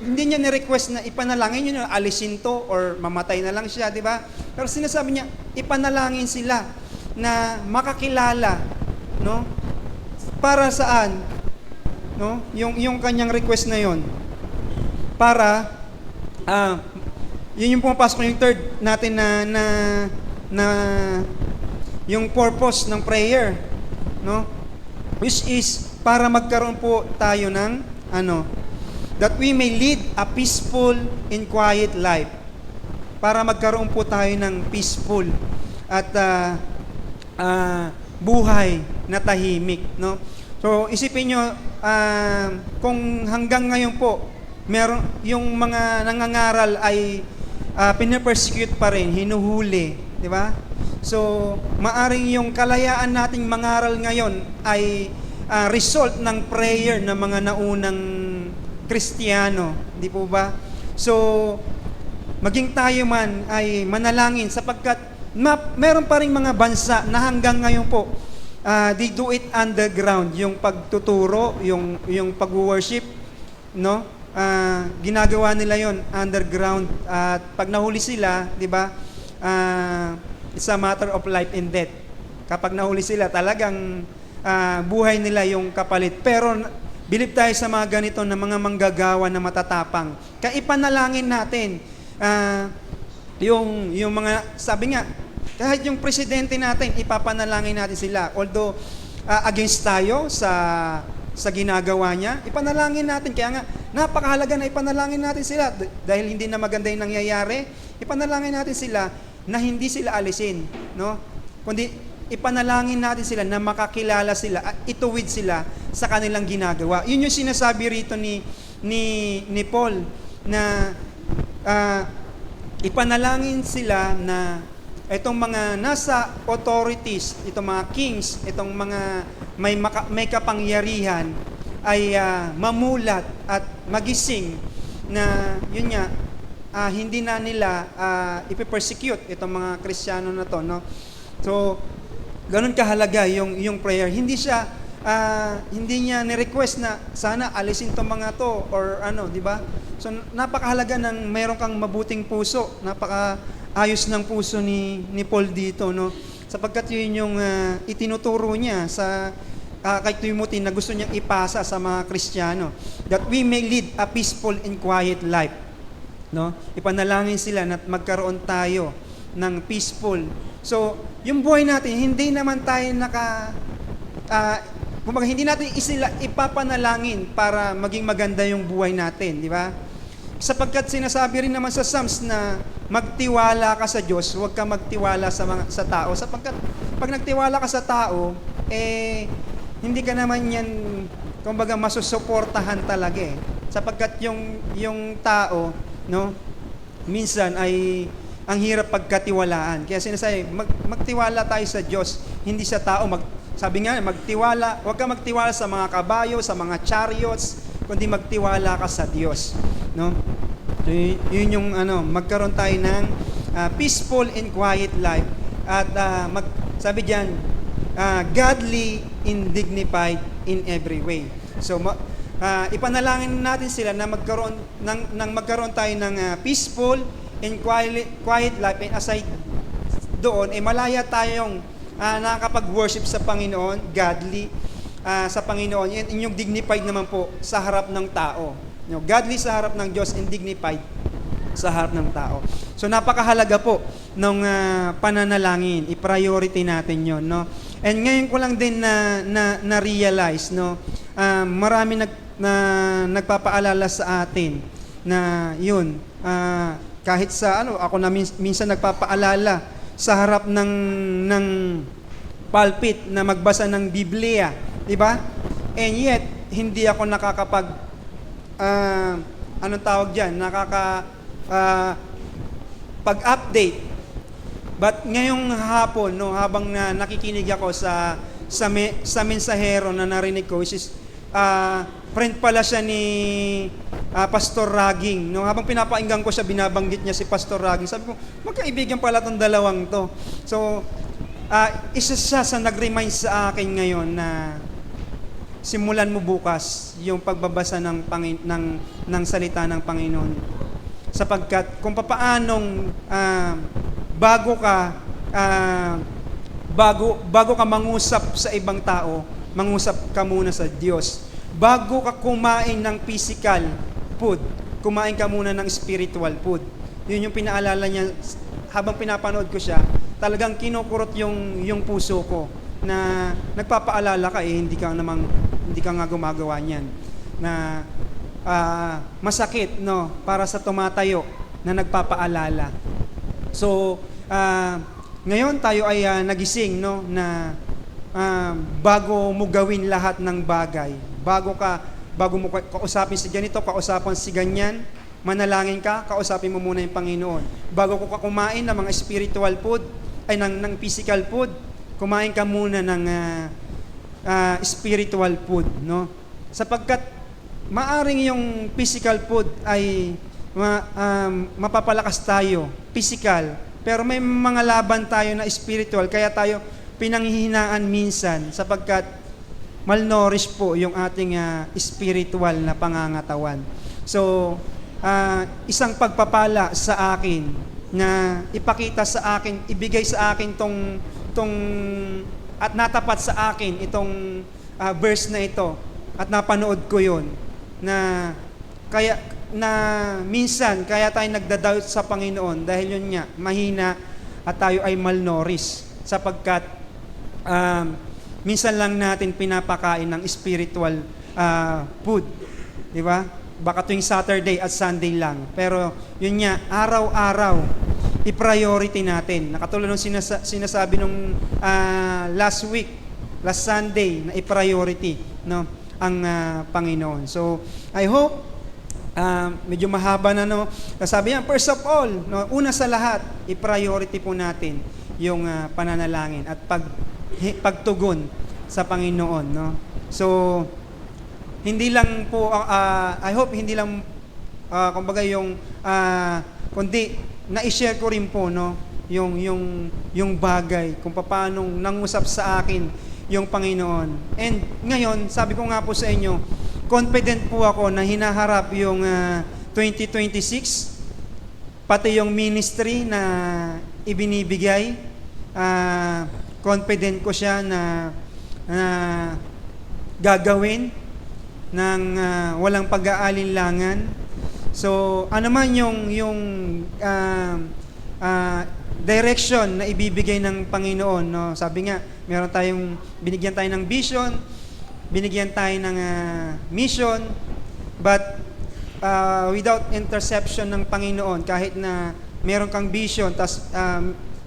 hindi niya ni-request na ipanalangin yun, alisin to or mamatay na lang siya, di ba? Pero sinasabi niya, ipanalangin sila na makakilala, no? Para saan? No? Yung kanyang request na yon. Para yun yung pumapasok yung third natin na yung purpose ng prayer, no? Which is para magkaroon po tayo ng that we may lead a peaceful and quiet life. Para magkaroon po tayo ng peaceful at buhay na tahimik, no? So isipin nyo, kung hanggang ngayon po meron yung mga nangangaral ay pinapersecute pa rin, hinuhuli, di ba? So maaring yung kalayaan nating mangaral ngayon ay result ng prayer ng mga naunang Kristiyano, di po ba? So maging tayo man ay manalangin sapagkat meron pa rin mga bansa na hanggang ngayon po they do it underground, yung pagtuturo, yung pag-worship, no? Ginagawa nila yon underground at pag nahuli sila, di ba? It's a matter of life and death. Kapag nahuli sila, talagang buhay nila yung kapalit. Pero bilib tayo sa mga ganito na mga manggagawa na matatapang. Kaya ipanalangin natin yung mga, sabi nga, kahit yung presidente natin, ipapanalangin natin sila. Although against tayo sa ginagawa niya, ipanalangin natin. Kaya nga, napakahalaga na ipanalangin natin sila. Dahil hindi na maganda yung nangyayari, ipanalangin natin sila na hindi sila alisin, no? Kundi ipanalangin natin sila na makakilala sila at ituwid sila sa kanilang ginagawa. Yun yung sinasabi rito ni Paul na ipanalangin sila na itong mga nasa authorities, itong mga kings, itong mga may kapangyarihan ay mamulat at magising na yun nga, hindi na nila ipipersecute itong mga Kristiyano na to, no? So, ganun kahalaga yung prayer. Hindi niya ni-request na sana alisin tong mga to or ano, di ba? So, napakahalaga ng mayroon kang mabuting puso. Napakaayos ng puso ni Paul dito, no? Sapagkat yun yung itinuturo niya sa kay Timothy na gusto niyang ipasa sa mga Kristiyano, that we may lead a peaceful and quiet life. No? Ipanalangin sila na magkaroon tayo ng peaceful. So, yung buhay natin, hindi naman tayo hindi natin ipapanalangin para maging maganda yung buhay natin, di ba? Sapagkat sinasabi rin naman sa Psalms na magtiwala ka sa Diyos, huwag ka magtiwala sa tao. Sapagkat pag nagtiwala ka sa tao, hindi ka naman yan, kumbaga, masusuportahan talaga eh. Sapagkat yung tao, no, minsan ay ang hirap pagkatiwalaan. Kaya sinasabi, magtiwala tayo sa Diyos, hindi sa tao. Sabi nga, huwag ka magtiwala sa mga kabayo, sa mga chariots, kundi magtiwala ka sa Diyos, no? So, yun yung magkaroon tayo ng peaceful and quiet life. At sabi diyan, godly and dignified in every way. So, ipanalangin natin sila na magkaroon tayo ng peaceful and quiet life, and aside doon, malaya tayong nakakapag-worship sa Panginoon, godly sa Panginoon, and yung dignified naman po sa harap ng tao. Godly sa harap ng Diyos and dignified sa harap ng tao. So napakahalaga po ng pananalangin. I-priority natin yon, no? And ngayon ko lang din na realize, no, marami nagpapaalala sa atin na yun, kahit sa ako na minsan nagpapaalala sa harap ng pulpit na magbasa ng Biblia, di ba? And yet hindi ako anong tawag diyan, pag-update. But ngayong hapon, no, habang nakikinig ako sa mensahero na narinig ko, which is friend pala siya ni Pastor Raging. No, habang pinapakinggan ko siya, binabanggit niya si Pastor Raging. Sabi ko, magkaibigan pala tong dalawang to. So, isa siya sa nag-remind sa akin ngayon na simulan mo bukas yung pagbabasa ng salita ng Panginoon. Sapagkat kung papaanong bago ka mangusap sa ibang tao, mangusap ka muna sa Diyos. Bago ka kumain ng physical food, kumain ka muna ng spiritual food. Yun yung pinaalala niya habang pinapanood ko siya. Talagang kinukurot yung puso ko na nagpapaalala ka hindi ka nga gumagawa niyan. Na masakit, no, para sa tumatayo na nagpapaalala. So, ngayon tayo ay nagising, no, na bago mo gawin lahat ng bagay, bago mo kausapin si ganito, kausapin si ganyan, manalangin ka, kausapin mo muna yung Panginoon. Bago ka kumain ng mga spiritual food, ay ng physical food, kumain ka muna ng spiritual food, no? Sapagkat maaring yung physical food ay mapapalakas tayo, physical, pero may mga laban tayo na spiritual, kaya tayo pinanghihinaan minsan sapagkat malnourished po yung ating spiritual na pangangatawan. So, isang pagpapala sa akin na ipakita sa akin, ibigay sa akin tong at natapat sa akin itong verse na ito at napanood ko yon na minsan kaya tayo nagda-doubt sa Panginoon dahil yun nga, mahina at tayo ay malnourished sapagkat minsan lang natin pinapakain ng spiritual food, di ba? Baka tuwing Saturday at Sunday lang. Pero yun nga, araw-araw i-priority natin. Nakatulad nung sinasabi nung last week, last Sunday, na i-priority, no, ang Panginoon. So, I hope, medyo mahaba na, no. Sabi niya, first of all, no, una sa lahat, i-priority po natin yung pananalangin at pagtugon sa Panginoon, no. So, hindi lang po, I hope hindi lang, kumbaga yung, kundi na-share ko rin po, no, yung bagay kung paano nangusap sa akin yung Panginoon. And ngayon, sabi ko nga po sa inyo, confident po ako na hinaharap yung 2026, pati yung ministry na ibinibigay. Confident ko siya na gagawin ng walang pag-aalinlangan. So, ano man yung direction na ibibigay ng Panginoon, no? Sabi nga, binigyan tayo ng vision, binigyan tayo ng mission, but without interception ng Panginoon, kahit na meron kang vision, tas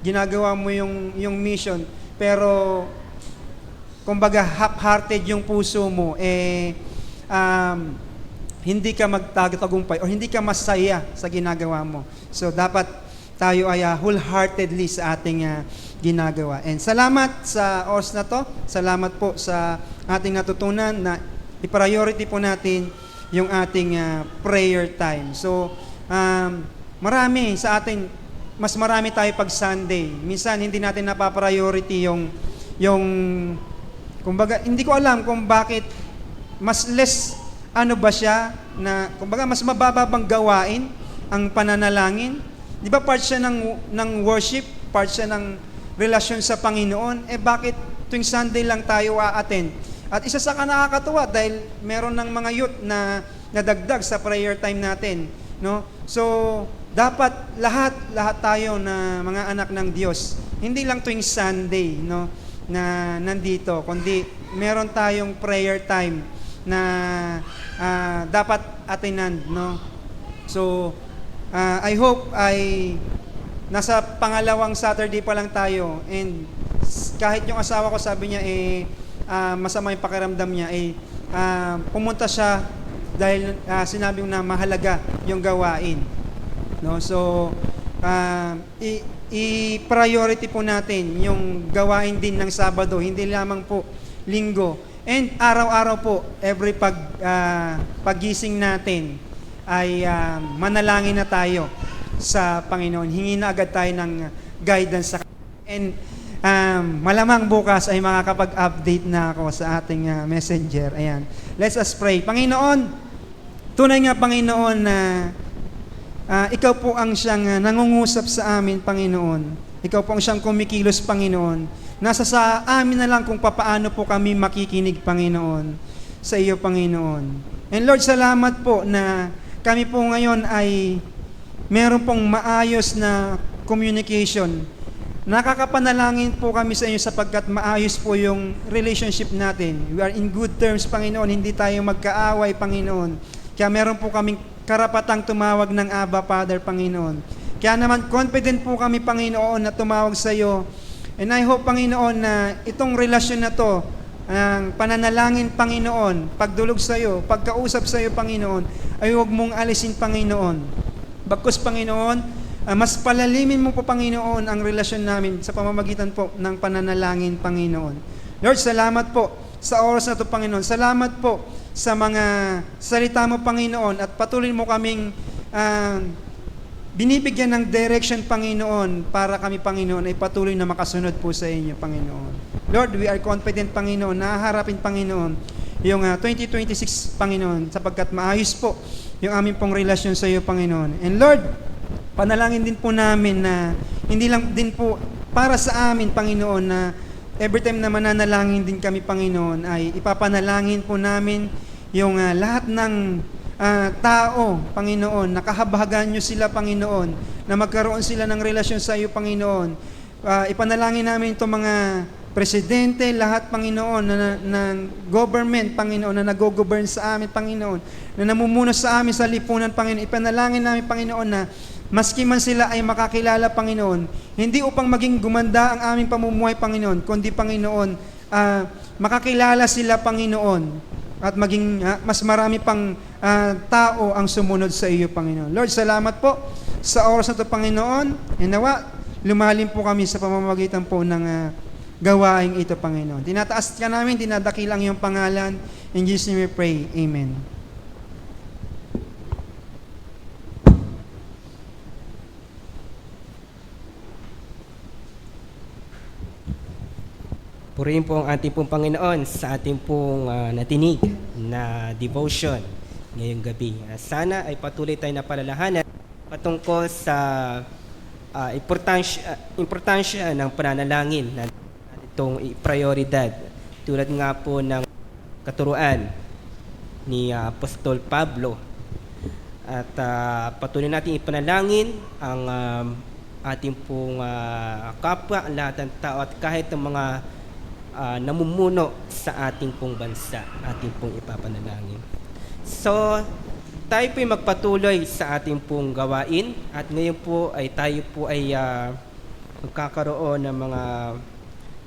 ginagawa mo yung mission, pero kumbaga half-hearted yung puso mo, hindi ka magtatagumpay or hindi ka masaya sa ginagawa mo. So, dapat tayo ay wholeheartedly sa ating ginagawa. And salamat sa oras na to. Salamat po sa ating natutunan na i-priority po natin yung ating prayer time. So, marami sa atin, mas marami tayo pag Sunday. Minsan, hindi natin napapriority yung kumbaga, hindi ko alam kung bakit mas less ano ba siya na, kumbaga, mas mababa bang gawain ang pananalangin? Di ba part siya ng worship, part siya ng relasyon sa Panginoon? Bakit tuwing Sunday lang tayo a-attend? At isa sa nakakatuwa dahil meron ng mga youth na nadagdag sa prayer time natin, no? So, dapat lahat tayo na mga anak ng Diyos, hindi lang tuwing Sunday, no, na nandito, kundi meron tayong prayer time na dapat atinan, no? So, I hope ay nasa pangalawang Saturday pa lang tayo, and kahit yung asawa ko sabi niya masama yung pakiramdam niya, pumunta siya dahil sinabi na mahalaga yung gawain, no? So, i-priority po natin yung gawain din ng Sabado, hindi lamang po Linggo. And araw-araw po, every paggising natin ay manalangin na tayo sa Panginoon. Hingi na agad tayo ng guidance sa and malamang bukas ay makakapag-update na ako sa ating messenger. Ayan. Let's us pray. Panginoon, tunay nga Panginoon na ikaw po ang siyang nangungusap sa amin, Panginoon. Ikaw po ang siyang kumikilos, Panginoon. Nasa sa amin na lang kung papaano po kami makikinig, Panginoon, sa iyo, Panginoon. And Lord, salamat po na kami po ngayon ay meron pong maayos na communication. Nakakapanalangin po kami sa inyo sapagkat maayos po yung relationship natin. We are in good terms, Panginoon. Hindi tayo magkaaway, Panginoon. Kaya meron po kaming karapatang tumawag ng Abba, Father, Panginoon. Kaya naman confident po kami, Panginoon, na tumawag sa iyo. And I hope, Panginoon, na itong relasyon na to, ang pananalangin, Panginoon, pagdulog sa iyo, pagkausap sa iyo, Panginoon, ay huwag mong alisin, Panginoon. Bagkus, Panginoon, mas palalimin mo po, Panginoon, ang relasyon namin sa pamamagitan po ng pananalangin, Panginoon. Lord, salamat po sa oras na to, Panginoon. Salamat po sa mga salita mo, Panginoon, at patuloy mo kaming binibigyan ng direction, Panginoon, para kami, Panginoon, ay patuloy na makasunod po sa inyo, Panginoon. Lord, we are confident, Panginoon, na haharapin, Panginoon, yung 2026, Panginoon, sapagkat maayos po yung aming pong relasyon sa iyo, Panginoon. And Lord, panalangin din po namin na hindi lang din po para sa amin, Panginoon, na every time na mananalangin din kami, Panginoon, ay ipapanalangin po namin yung lahat ng tao, Panginoon, nakahabagan nyo sila, Panginoon, na magkaroon sila ng relasyon sa iyo, Panginoon. Ipanalangin namin itong mga presidente, lahat, Panginoon, ng government, Panginoon, na nag-govern sa amin, Panginoon, na namumuno sa amin sa lipunan, Panginoon. Ipanalangin namin, Panginoon, na maski man sila ay makakilala, Panginoon, hindi upang maging gumanda ang aming pamumuhay, Panginoon, kundi, Panginoon, makakilala sila, Panginoon, at maging mas marami pang tao ang sumunod sa iyo, Panginoon. Lord, salamat po sa oras na ito, Panginoon. Nawa, lumalim po kami sa pamamagitan po ng gawaing ito, Panginoon. Tinataas ka namin, dinadakil ang iyong pangalan. In Jesus' name we pray. Amen. Purihin po ang ating pong Panginoon sa ating pong natinig na devotion ngayong gabi. Sana ay patuloy tayo na palalahanan patungkol sa importansya ng pananalangin na itong prioridad. Tulad nga po ng katuruan ni Apostol Pablo. At patuloy natin ipanalangin ang ating pong kapwa, ang lahat ng tao at kahit ang mga namumuno sa ating pong bansa, ating pong ipapanalangin. So, tayo po'y magpatuloy sa ating pong gawain at ngayon po ay tayo po ay magkakaroon ng mga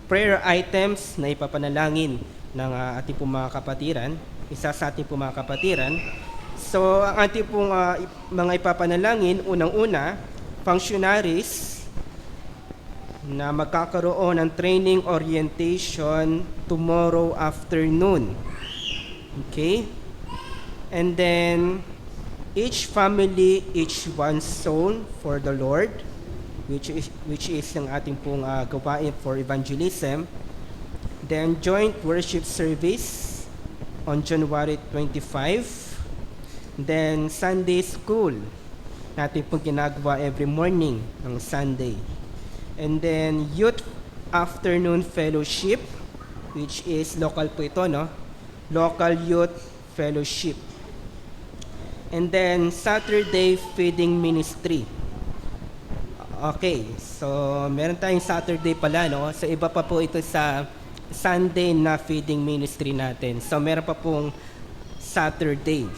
prayer items na ipapanalangin ng ating pong mga kapatiran, isa sa ating pong mga kapatiran. So, ang ating pong mga ipapanalangin, unang-una, functionaries na magkakaroon ng training orientation tomorrow afternoon. Okay? And then, each family, each one soul for the Lord, which is ang ating pong gawain for evangelism. Then, joint worship service on January 25. Then, Sunday school, natin pong ginagawa every morning ng Sunday. And then, youth afternoon fellowship, which is local po ito, no? Local youth fellowship. And then, Saturday feeding ministry. Okay, so meron tayong Saturday pala, no? So, iba pa po ito sa Sunday na feeding ministry natin. So, meron pa pong Saturday.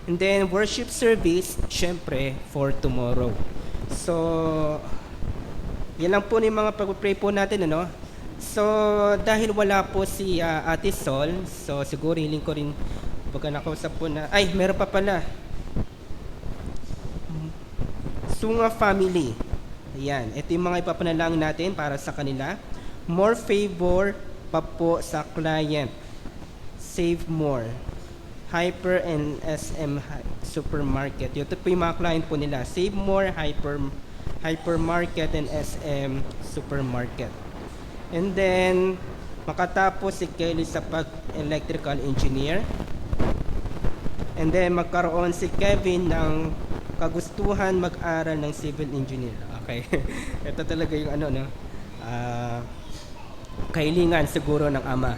And then, worship service, syempre, for tomorrow. So, yan lang po yung mga pag-pray po natin, ano? So, dahil wala po si Ate Sol, so siguro hiling ko rin baga nakausap po na, ay, meron pa pala. Sunga family. Ayan, ito yung mga ipapanalangin natin para sa kanila. More favor pa po sa client. Save more. Hyper and SM supermarket. Ito po yung mga client po nila. Save more, hypermarket and SM supermarket. And then, makatapos si Kelly sa pag-electrical engineer. And then, magkaroon si Kevin ng kagustuhan mag-aral ng civil engineer. Okay. Ito talaga yung kahilingan siguro ng ama,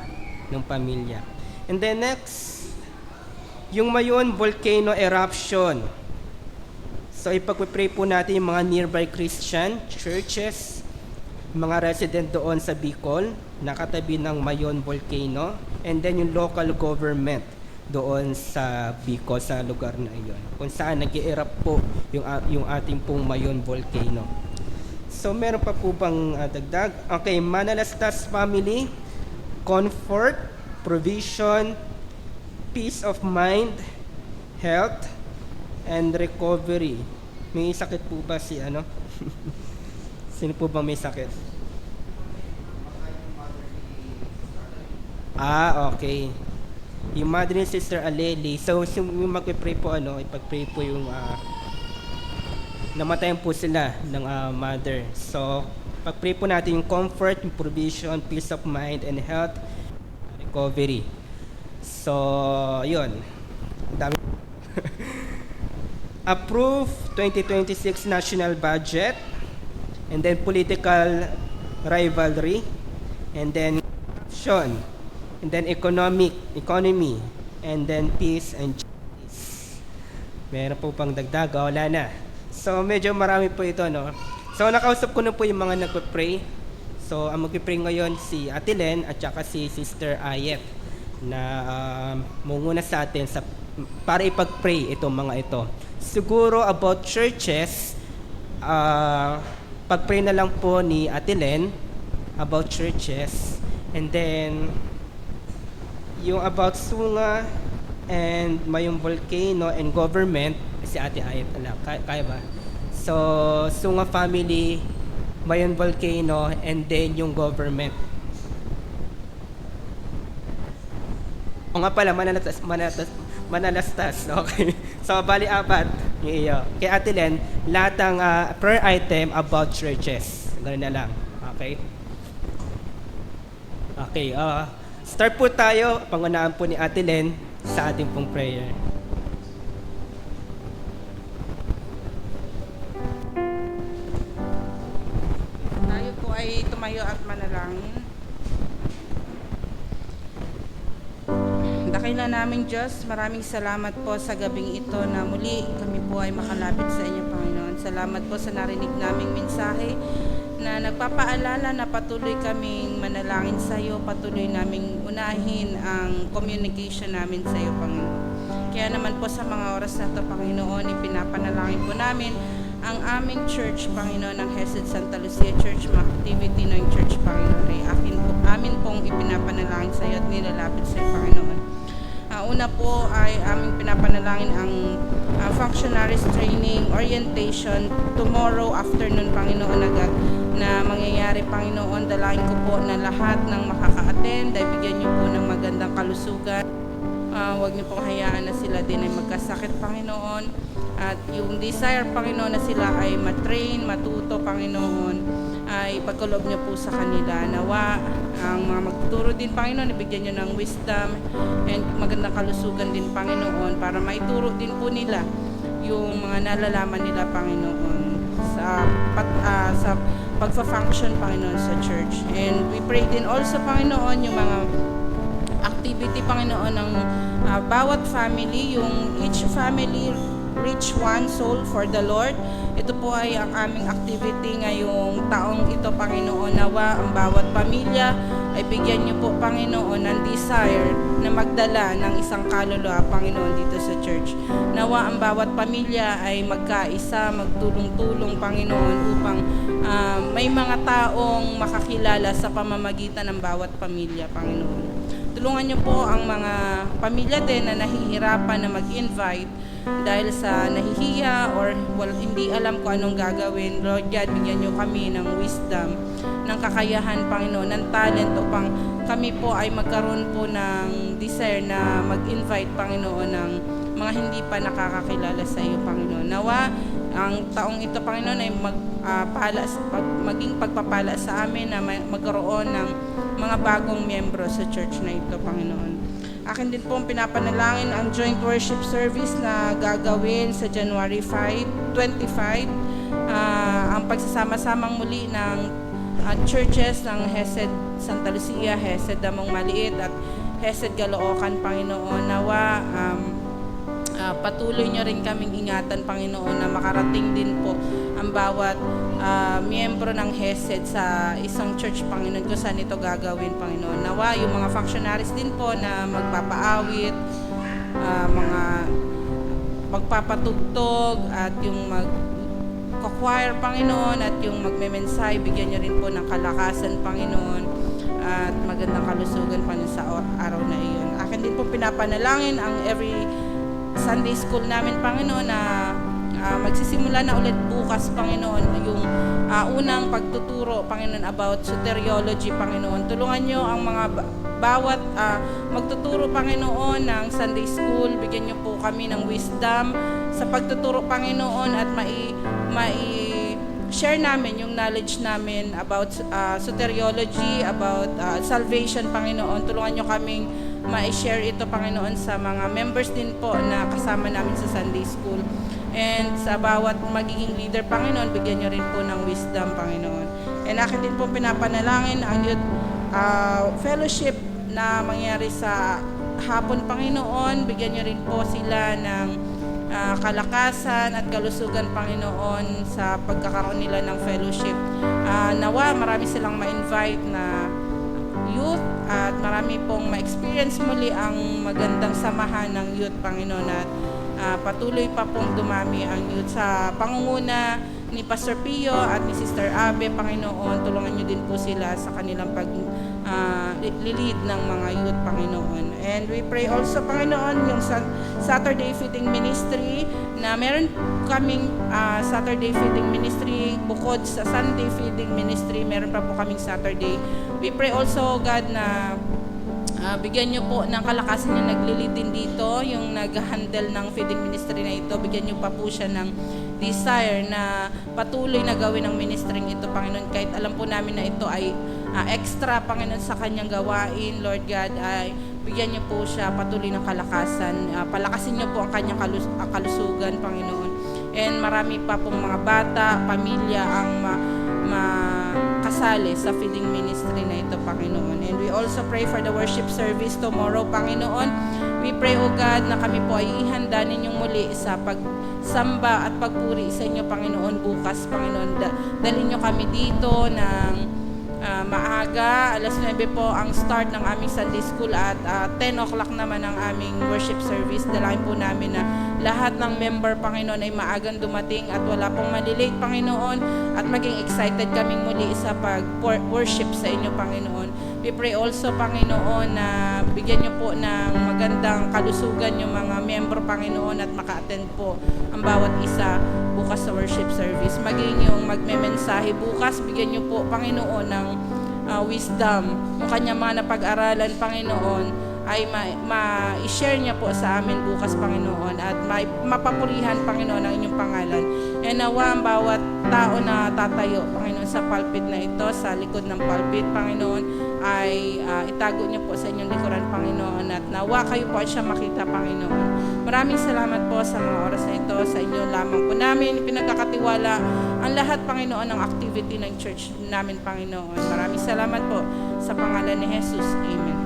ng pamilya. And then next, yung Mayon volcano eruption. So, ipag-pray po natin yung mga nearby Christian churches, mga resident doon sa Bicol, nakatabi ng Mayon volcano, and then yung local government doon sa Bicol, sa lugar na iyon, kung saan nag-i-erupt po yung ating pong Mayon volcano. So, meron pa po bang dagdag? Okay, Manalastas family, comfort, provision, peace of mind, health, and recovery. May sakit po ba si Sino po ba may sakit? Okay. Yung mother ni Sister Aleli. So, yung mag-pray po, ipag-pray po yung namatayan po sila ng mother. So, pag-pray po natin yung comfort, yung provision, peace of mind, and health, recovery. So, yun. Dami. Approve 2026 national budget, and then political rivalry, and then corruption, and then economy, and then peace and justice. Meron po pang dagdag, wala na. So, medyo marami po ito, no? So, nakausap ko na po yung mga nagpa-pray. So, ang mag-pray ngayon si Ate Len at saka si Sister Ayet na munguna sa atin para ipag-pray itong mga ito. Siguro about churches, pag-pray na lang po ni Ate Len about churches. And then, yung about Sunga and Mayong Volcano and government, si Ate Ayet na lang. Kaya ba? So, Sunga family, Mayong Volcano, and then yung government. O nga pala, manalastas. Okay. So, bali apat yung iyo. Kay Ate Len, lahat ng prayer item about churches. Ganun na lang. Okay? Okay. Start po tayo. Pangunaan po ni Ate Len sa ating pong prayer. Tayo po ay tumayo at manalangin. Dakila naming Diyos, maraming salamat po sa gabing ito na muli kami po ay makalapit sa inyo, Panginoon. Salamat po sa narinig naming mensahe na nagpapaalala na patuloy kaming manalangin sa iyo, patuloy naming unahin ang communication namin sa iyo, Panginoon. Kaya naman po sa mga oras na ito, Panginoon, ipinapanalangin po namin ang aming church, Panginoon, ng Hesed Santa Lucia Church, mga activity ng church, Panginoon, ay amin pong ipinapanalangin sa iyo at nilalapit sa iyo, Panginoon. Una po ay aming pinapanalangin ang functionaries training orientation tomorrow afternoon, Panginoon, agad na mangyayari, Panginoon. Dalain ko po na lahat ng makaka-attend ay bigyan niyo po ng magandang kalusugan. Huwag niyo po hayaan na sila din ay magkasakit, Panginoon. At yung desire, Panginoon, na sila ay matrain, matuto, Panginoon, ay pagkulob niyo po sa kanila. Nawa ang mga magtuturo din, Panginoon, ibigyan niyo ng wisdom and magandang kalusugan din, Panginoon, para maituro din po nila yung mga nalalaman nila, Panginoon, sa pagfa-function, Panginoon, sa church. And we pray din also, Panginoon, yung mga activity, Panginoon, ng bawat family, yung each family reach one soul for the Lord. Ito po ay ang aming activity ngayong taong ito, Panginoon. Nawa ang bawat pamilya ay bigyan niyo po, Panginoon, ng desire na magdala ng isang kaluluwa, Panginoon, dito sa church. Nawa ang bawat pamilya ay magkaisa, magtulong-tulong, Panginoon, upang may mga taong makakilala sa pamamagitan ng bawat pamilya, Panginoon. Tulungan niyo po ang mga pamilya din na nahihirapan na mag-invite dahil sa nahihiya or hindi alam kung anong gagawin. Lord God, bigyan niyo kami ng wisdom, ng kakayahan, Panginoon, ng talent upang kami po ay magkaroon po ng desire na mag-invite, Panginoon, ng mga hindi pa nakakakilala sa iyo, Panginoon. Nawa ang taong ito, Panginoon, ay maging pagpapala sa amin na magkaroon ng mga bagong miyembro sa church na ito, Panginoon. Akin din po pinapanalangin ang joint worship service na gagawin sa January 25. Ang pagsasama-samang muli ng churches ng Hesed Santa Lucia, Hesed Damong Maliit at Hesed Caloocan, Panginoon. Nawa patuloy niyo rin kaming ingatan, Panginoon, na makarating din po ang bawat miyembro ng HESED sa isang church, Panginoon, kung saan ito gagawin, Panginoon. Nawa yung mga functionaries din po na magpapaawit, mga magpapatugtog at yung mag-choir, Panginoon, at yung magme-mensahe, bigyan niyo rin po ng kalakasan, Panginoon, at magandang kalusugan, Panginoon, sa araw na iyon. Akin din po pinapanalangin ang every Sunday school namin, Panginoon, na magsisimula na ulit bukas, Panginoon, yung unang pagtuturo, Panginoon, about soteriology, Panginoon. Tulungan niyo ang mga bawat magtuturo, Panginoon, ng Sunday school. Bigyan niyo po kami ng wisdom sa pagtuturo, Panginoon, at share namin yung knowledge namin about soteriology, about salvation, Panginoon. Tulungan niyo kaming ma-share ito, Panginoon, sa mga members din po na kasama namin sa Sunday School. And sa bawat magiging leader, Panginoon, bigyan niyo rin po ng wisdom, Panginoon. And akin din po pinapanalangin ang youth fellowship na mangyari sa hapon, Panginoon. Bigyan niyo rin po sila ng kalakasan at kalusugan, Panginoon, sa pagkakaroon nila ng fellowship. Nawa, marami silang ma-invite na youth at marami pong ma-experience muli ang magandang samahan ng youth, Panginoon, at patuloy pa pong dumami ang youth sa pangunguna ni Pastor Pio at ni Sister Abe, Panginoon. Tulungan niyo din po sila sa kanilang pag-lead ng mga youth, Panginoon. And we pray also, Panginoon, yung Saturday Feeding Ministry, na meron kaming Saturday Feeding Ministry bukod sa Sunday Feeding Ministry, meron pa po kaming Saturday. We pray also, God, na bigyan niyo po ng kalakasan yung naglilid din dito, yung nag-handle ng feeding ministry na ito. Bigyan niyo pa po siya ng desire na patuloy na gawin ang ministry ito, Panginoon. Kahit alam po namin na ito ay extra, Panginoon, sa kanyang gawain, Lord God, ay bigyan niyo po siya patuloy ng kalakasan. Palakasin niyo po ang kanyang kalusugan, Panginoon. And marami pa pong mga bata, pamilya ang kasali sa feeding ministry na ito, Panginoon. And we also pray for the worship service tomorrow, Panginoon. We pray, O God, na kami po ay ihanda ninyong muli sa pagsamba at pagpuri sa inyo, Panginoon, bukas, Panginoon. Dalhin nyo kami dito ng maaga. Alas 9 po ang start ng aming Sunday School at 10 o'clock naman ang aming worship service. Dalahin po namin na lahat ng member, Panginoon, ay maagang dumating at wala pong malilate, Panginoon, at maging excited kaming muli sa pag-worship sa inyo, Panginoon. We pray also, Panginoon, na bigyan niyo po ng magandang kalusugan yung mga member, Panginoon, at maka-attend po ang bawat isa bukas sa worship service. Maging yung magme-mensahe bukas, bigyan niyo po, Panginoon, ng wisdom. Yung kanyang mga napag-aralan, Panginoon, ay ma-share niya po sa amin bukas, Panginoon, at mapapurihan, Panginoon, ang inyong pangalan. And nawa ang bawat tao na tatayo, Panginoon, sa pulpit na ito, sa likod ng pulpit, Panginoon, ay itago niyo po sa inyong likuran, Panginoon, at nawa kayo po ay siya makita, Panginoon. Maraming salamat po sa mga oras na ito. Sa inyo lamang po namin pinagkakatiwala ang lahat, Panginoon, ng activity ng church namin, Panginoon. Maraming salamat po sa pangalan ni Jesus. Amen.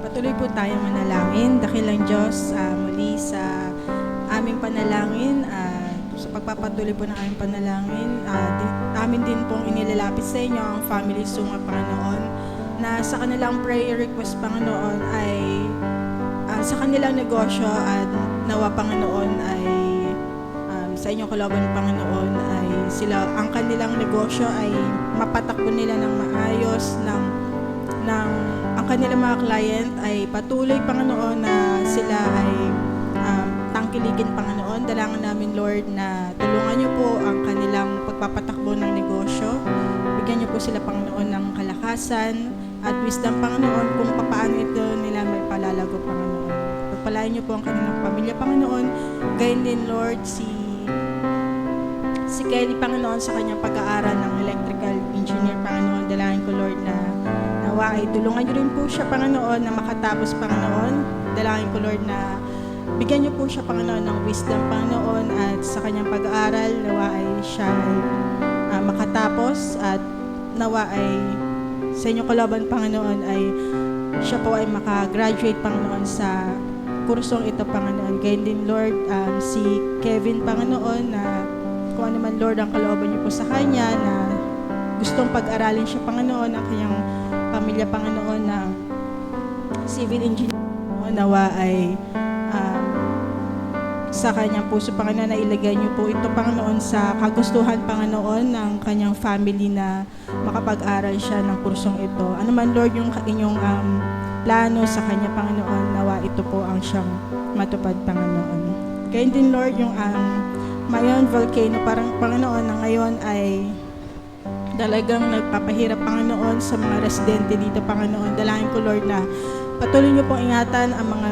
Patuloy po tayo manalangin. Dakilang Diyos, muli sa aming panalangin, sa pagpapatuloy po ng aming panalangin, amin din pong inilalapit sa inyo ang family Sunga, Panginoon, na sa kanilang prayer request, Panginoon, ay sa kanilang negosyo at nawa, Panginoon, ay sa inyong kalaban, Panginoon, ay ang kanilang negosyo ay mapatakbo nila ng maayos, ang kanilang mga client ay patuloy, Panginoon, na sila ay tangkilikin, Panginoon. Dalangin namin, Lord, na tulungan niyo po ang kanilang pagpapatakbo ng negosyo. Bigyan niyo po sila, Panginoon, ng kalakasan at wisdom, Panginoon, kung paano ito nila may palalago, Panginoon. Pagpalain niyo po ang kanilang pamilya, Panginoon. Gayon din, Lord, si Kelly, Panginoon, sa kanyang pag-aaral ng electrical engineer, Panginoon. Dalangin ko, Lord, na nawa ay tulungan niyo rin po siya, Panginoon, na makatapos, Panginoon. Dalangin ko, Lord, na bigyan niyo po siya, Panginoon, ng wisdom, Panginoon, at sa kanyang pag-aaral, nawa ay siya ay makatapos, at nawa ay sa inyong kalaban, Panginoon, ay siya po ay makagraduate, Panginoon, sa kursong ito, Panginoon. Gayon din, Lord, si Kevin, Panginoon, na kung ano man, Lord, ang kalooban niyo po sa kanya, na gustong pag-aralin siya, Panginoon, ang kanyang pamilya, Panginoon, na civil engineer, nawa ay sa kanyang puso, Panginoon, na ilagay niyo po ito, Panginoon, sa kagustuhan, Panginoon, ng kanyang family, na makapag-aral siya ng kursong ito. Ano man, Lord, yung inyong plano sa kanya, Panginoon, nawa ito po ang siyang matupad, Panginoon. Kaya din, Lord, yung Mayon Volcano, parang, Panginoon, na ngayon ay talagang nagpapahirap, Panginoon, sa mga residente dito, Panginoon. Dalangin ko, Lord, na patuloy niyo pong ingatan ang mga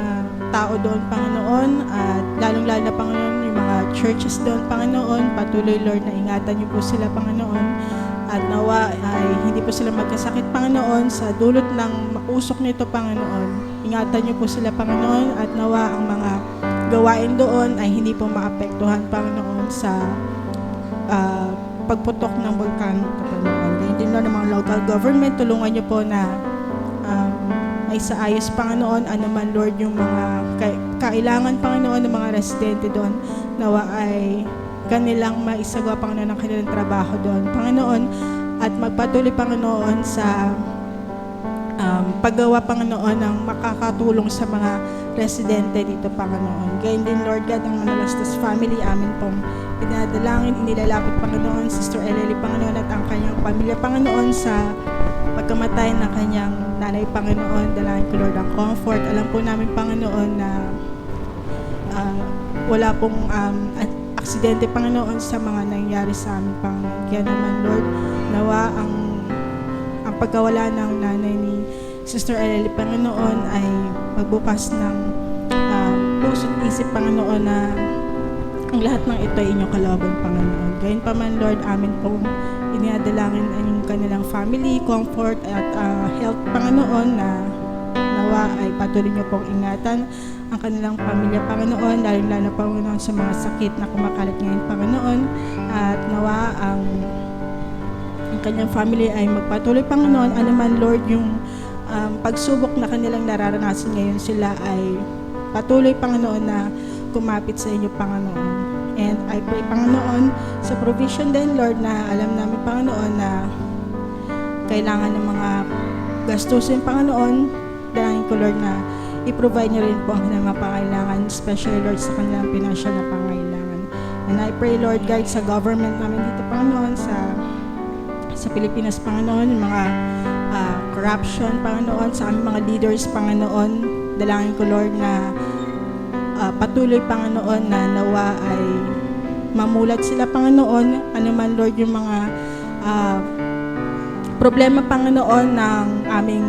tao doon, Panginoon, at lalong-lalo na, Panginoon, yung mga churches doon, Panginoon. Patuloy, Lord, na ingatan niyo po sila, Panginoon, at nawa ay hindi po sila magkasakit, Panginoon, sa dulot ng usok nito, Panginoon. Ingatan niyo po sila, Panginoon, at nawa ang mga gawain doon ay hindi po maapektuhan, Panginoon, sa pagputok ng bulkan, Panginoon. Ganyan din, Lord, ng mga local government. Tulungan niyo po na may saayos, Panginoon, ano man, Lord, yung mga kailangan, Panginoon, ng mga residente doon, nawa ay kanilang maisagawa, Panginoon, ang kanilang trabaho doon, Panginoon, at magpatuloy, Panginoon, sa paggawa, Panginoon, ng makakatulong sa mga residente dito, Panginoon. Gayon din, Lord God, ang Manalastas family, amin pong pinadalangin, inilalapit, Panginoon, Sister Elely, Panginoon, at ang kanyang pamilya, Panginoon, sa pagkamatay ng kanyang nanay, Panginoon. Dalangin ko, Lord, ang comfort. Alam po namin, Panginoon, na wala pong aksidente, Panginoon, sa mga nangyari sa amin, Panginoon. Kaya naman, Lord, nawa ang pagkawala ng nanay ni Sister Elely, Panginoon, ay magbukas ng puso't isip, Panginoon, na ang lahat ng ito ay inyong kalooban, Panginoon. Gayon pa man, Lord, amin pong iniadalangin ang inyong kanilang family, comfort at health, Panginoon, na nawa ay patuloy niyo pong ingatan ang kanilang pamilya, Panginoon, lalo-lalo, Panginoon, sa mga sakit na kumakalat ngayon, Panginoon, at nawa ang kanyang family ay magpatuloy, Panginoon, ano man, Lord, yung pagsubok na kanilang nararanasan ngayon, sila ay patuloy, Panginoon, na kumapit sa inyo, Panginoon. And I pray, Panginoon, sa provision din, Lord, na alam namin, Panginoon, na kailangan ng mga gastusin, Panginoon. Dalangin ko, Lord, na i-provide niyo rin po ang kanilang mga pangailangan, especially, Lord, sa kanilang financial na pangailangan. And I pray, Lord, guide sa government namin dito, Panginoon, sa Pilipinas, Panginoon, yung mga corruption, Panginoon, sa aming mga leaders, Panginoon. Dalangin ko, Lord, na patuloy, Panginoon, na nawa ay mamulat sila, Panginoon, ano man, Lord, yung mga problema, Panginoon, ng aming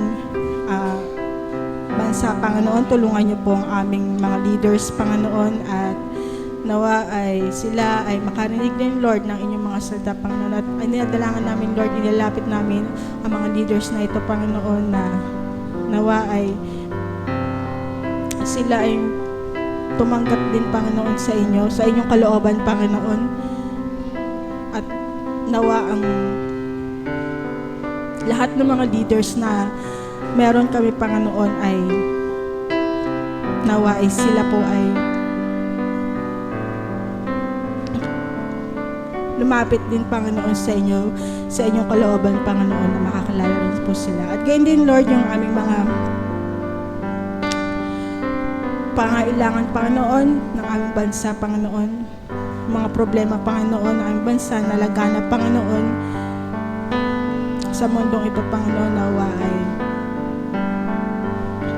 bansa, Panginoon. Tulungan niyo po ang aming mga leaders, Panginoon, at nawa ay sila ay makarinig din, Lord, ng inyong mga salita, Panginoon. At inadalangan namin, Lord, ilalapit namin ang mga leaders na ito, Panginoon, na nawa ay sila ay tumanggap din, Panginoon, sa inyo, sa inyong kalooban, Panginoon. At nawa ang lahat ng mga leaders na meron kami, Panginoon, ay nawa ay sila po ay lumapit din, Panginoon, sa inyo, sa inyong kalooban, Panginoon, na makakalala rin po sila. At gayon din, Lord, yung aming mga pangailangan, Panginoon, ng aming bansa, Panginoon. Mga problema, Panginoon, ng aming bansa, nalaganap, Panginoon, sa mundong ito, Panginoon, nawa ay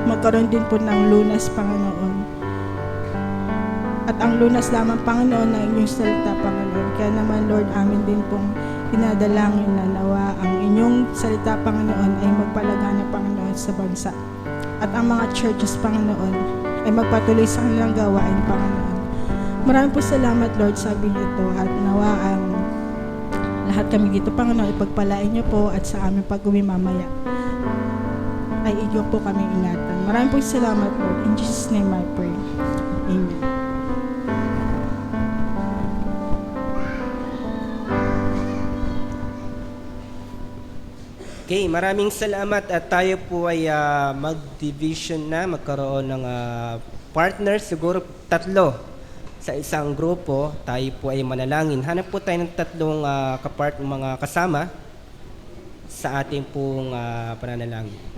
magkaroon din po ng lunas, Panginoon. At ang lunas lamang, Panginoon, ng inyong salita, Panginoon. Kaya naman, Lord, amin din pong pinadalangin na nawa ang inyong salita, Panginoon, ay magpalagana, Panginoon, sa bansa. At ang mga churches, Panginoon, ay magpatuloy sa kanilang gawain, Panginoon. Maraming po salamat, Lord, sa abing ito, at nawa ang lahat kami dito, Panginoon, ipagpalain niyo po, at sa aming pag-uwi mamaya ay inyo po kami ingatan. Maraming po salamat, Lord. In Jesus' name I pray. Amen. Okay, maraming salamat at tayo po ay mag-division na, magkaroon ng partners, siguro 3 sa isang grupo. Tayo po ay manalangin. Hanap po tayo ng 3 mga kasama sa ating pong pananalangin.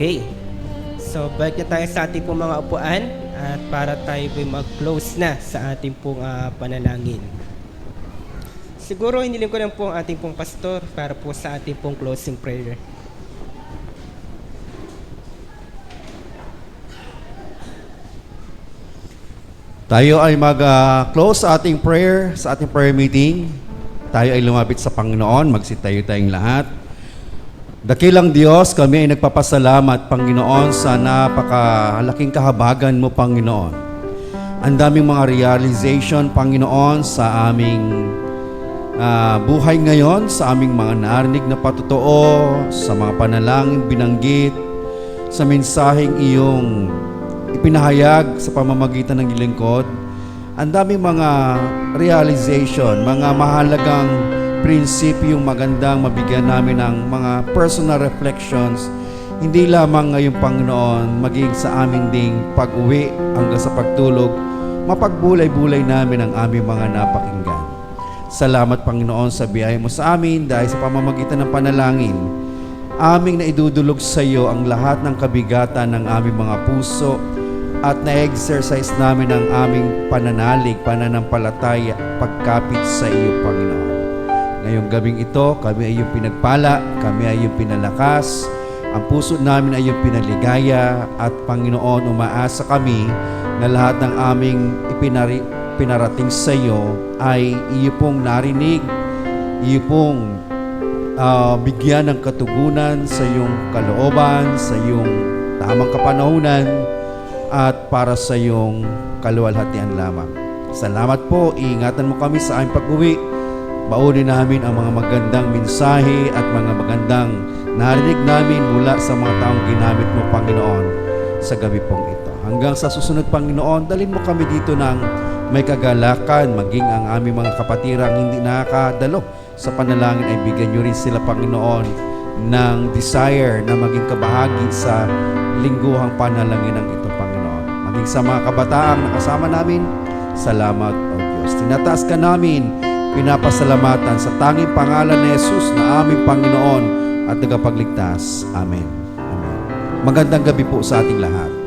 Okay. So, balik na tayo sa ating pong mga upuan at para tayo po mag-close na sa ating pong panalangin. Siguro hiniling ko lang po ang ating pong pastor para po sa ating pong closing prayer. Tayo ay mag-close sa ating prayer meeting. Tayo ay lumapit sa Panginoon, magsitayo tayong lahat. Dakilang Diyos, kami ay nagpapasalamat, Panginoon, sa napakalaking kahabagan mo, Panginoon. Ang daming mga realization, Panginoon, sa aming buhay ngayon, sa aming mga narinig na patotoo, sa mga panalangin binanggit, sa mensaheng iyong ipinahayag sa pamamagitan ng lingkod. Ang daming mga realization, mga mahalagang prinsipyong magandang mabigyan namin ng mga personal reflections, hindi lamang ngayong Panginoon, maging sa aming ding pag-uwi hanggang sa pagtulog, mapagbulay-bulay namin ang aming mga napakinggan. Salamat, Panginoon, sa biyaya mo sa amin dahil sa pamamagitan ng panalangin, aming naidudulog sa iyo ang lahat ng kabigatan ng aming mga puso at na-exercise namin ang aming pananalig, pananampalataya, pagkapit sa iyo, Panginoon. Ngayong gabing ito, kami ay iyong pinagpala, kami ay iyong pinalakas, ang puso namin ay iyong pinaligaya, at Panginoon, umaasa kami na lahat ng aming pinarating sa iyo ay iyo pong narinig, iyo pong bigyan ng katugunan sa iyong kalooban, sa iyong tamang kapanahunan, at para sa iyong kaluwalhatian lamang. Salamat po, iingatan mo kami sa aming pag-uwi. Baunin namin ang mga magandang mensahe at mga magandang narinig namin mula sa mga taong ginamit mo, Panginoon, sa gabi pong ito. Hanggang sa susunod, Panginoon, dalhin mo kami dito ng may kagalakan, maging ang aming mga kapatirang hindi nakakadalo sa panalangin ay bigyan nyo rin sila, Panginoon, ng desire na maging kabahagi sa lingguhang panalangin ng ito, Panginoon. Maging sa mga kabataang nakasama namin, salamat, O Diyos. Tinataas ka namin, pinapasalamatan sa tanging pangalan ni Jesus na aming Panginoon at tagapagligtas. Amen. Amen. Magandang gabi po sa ating lahat.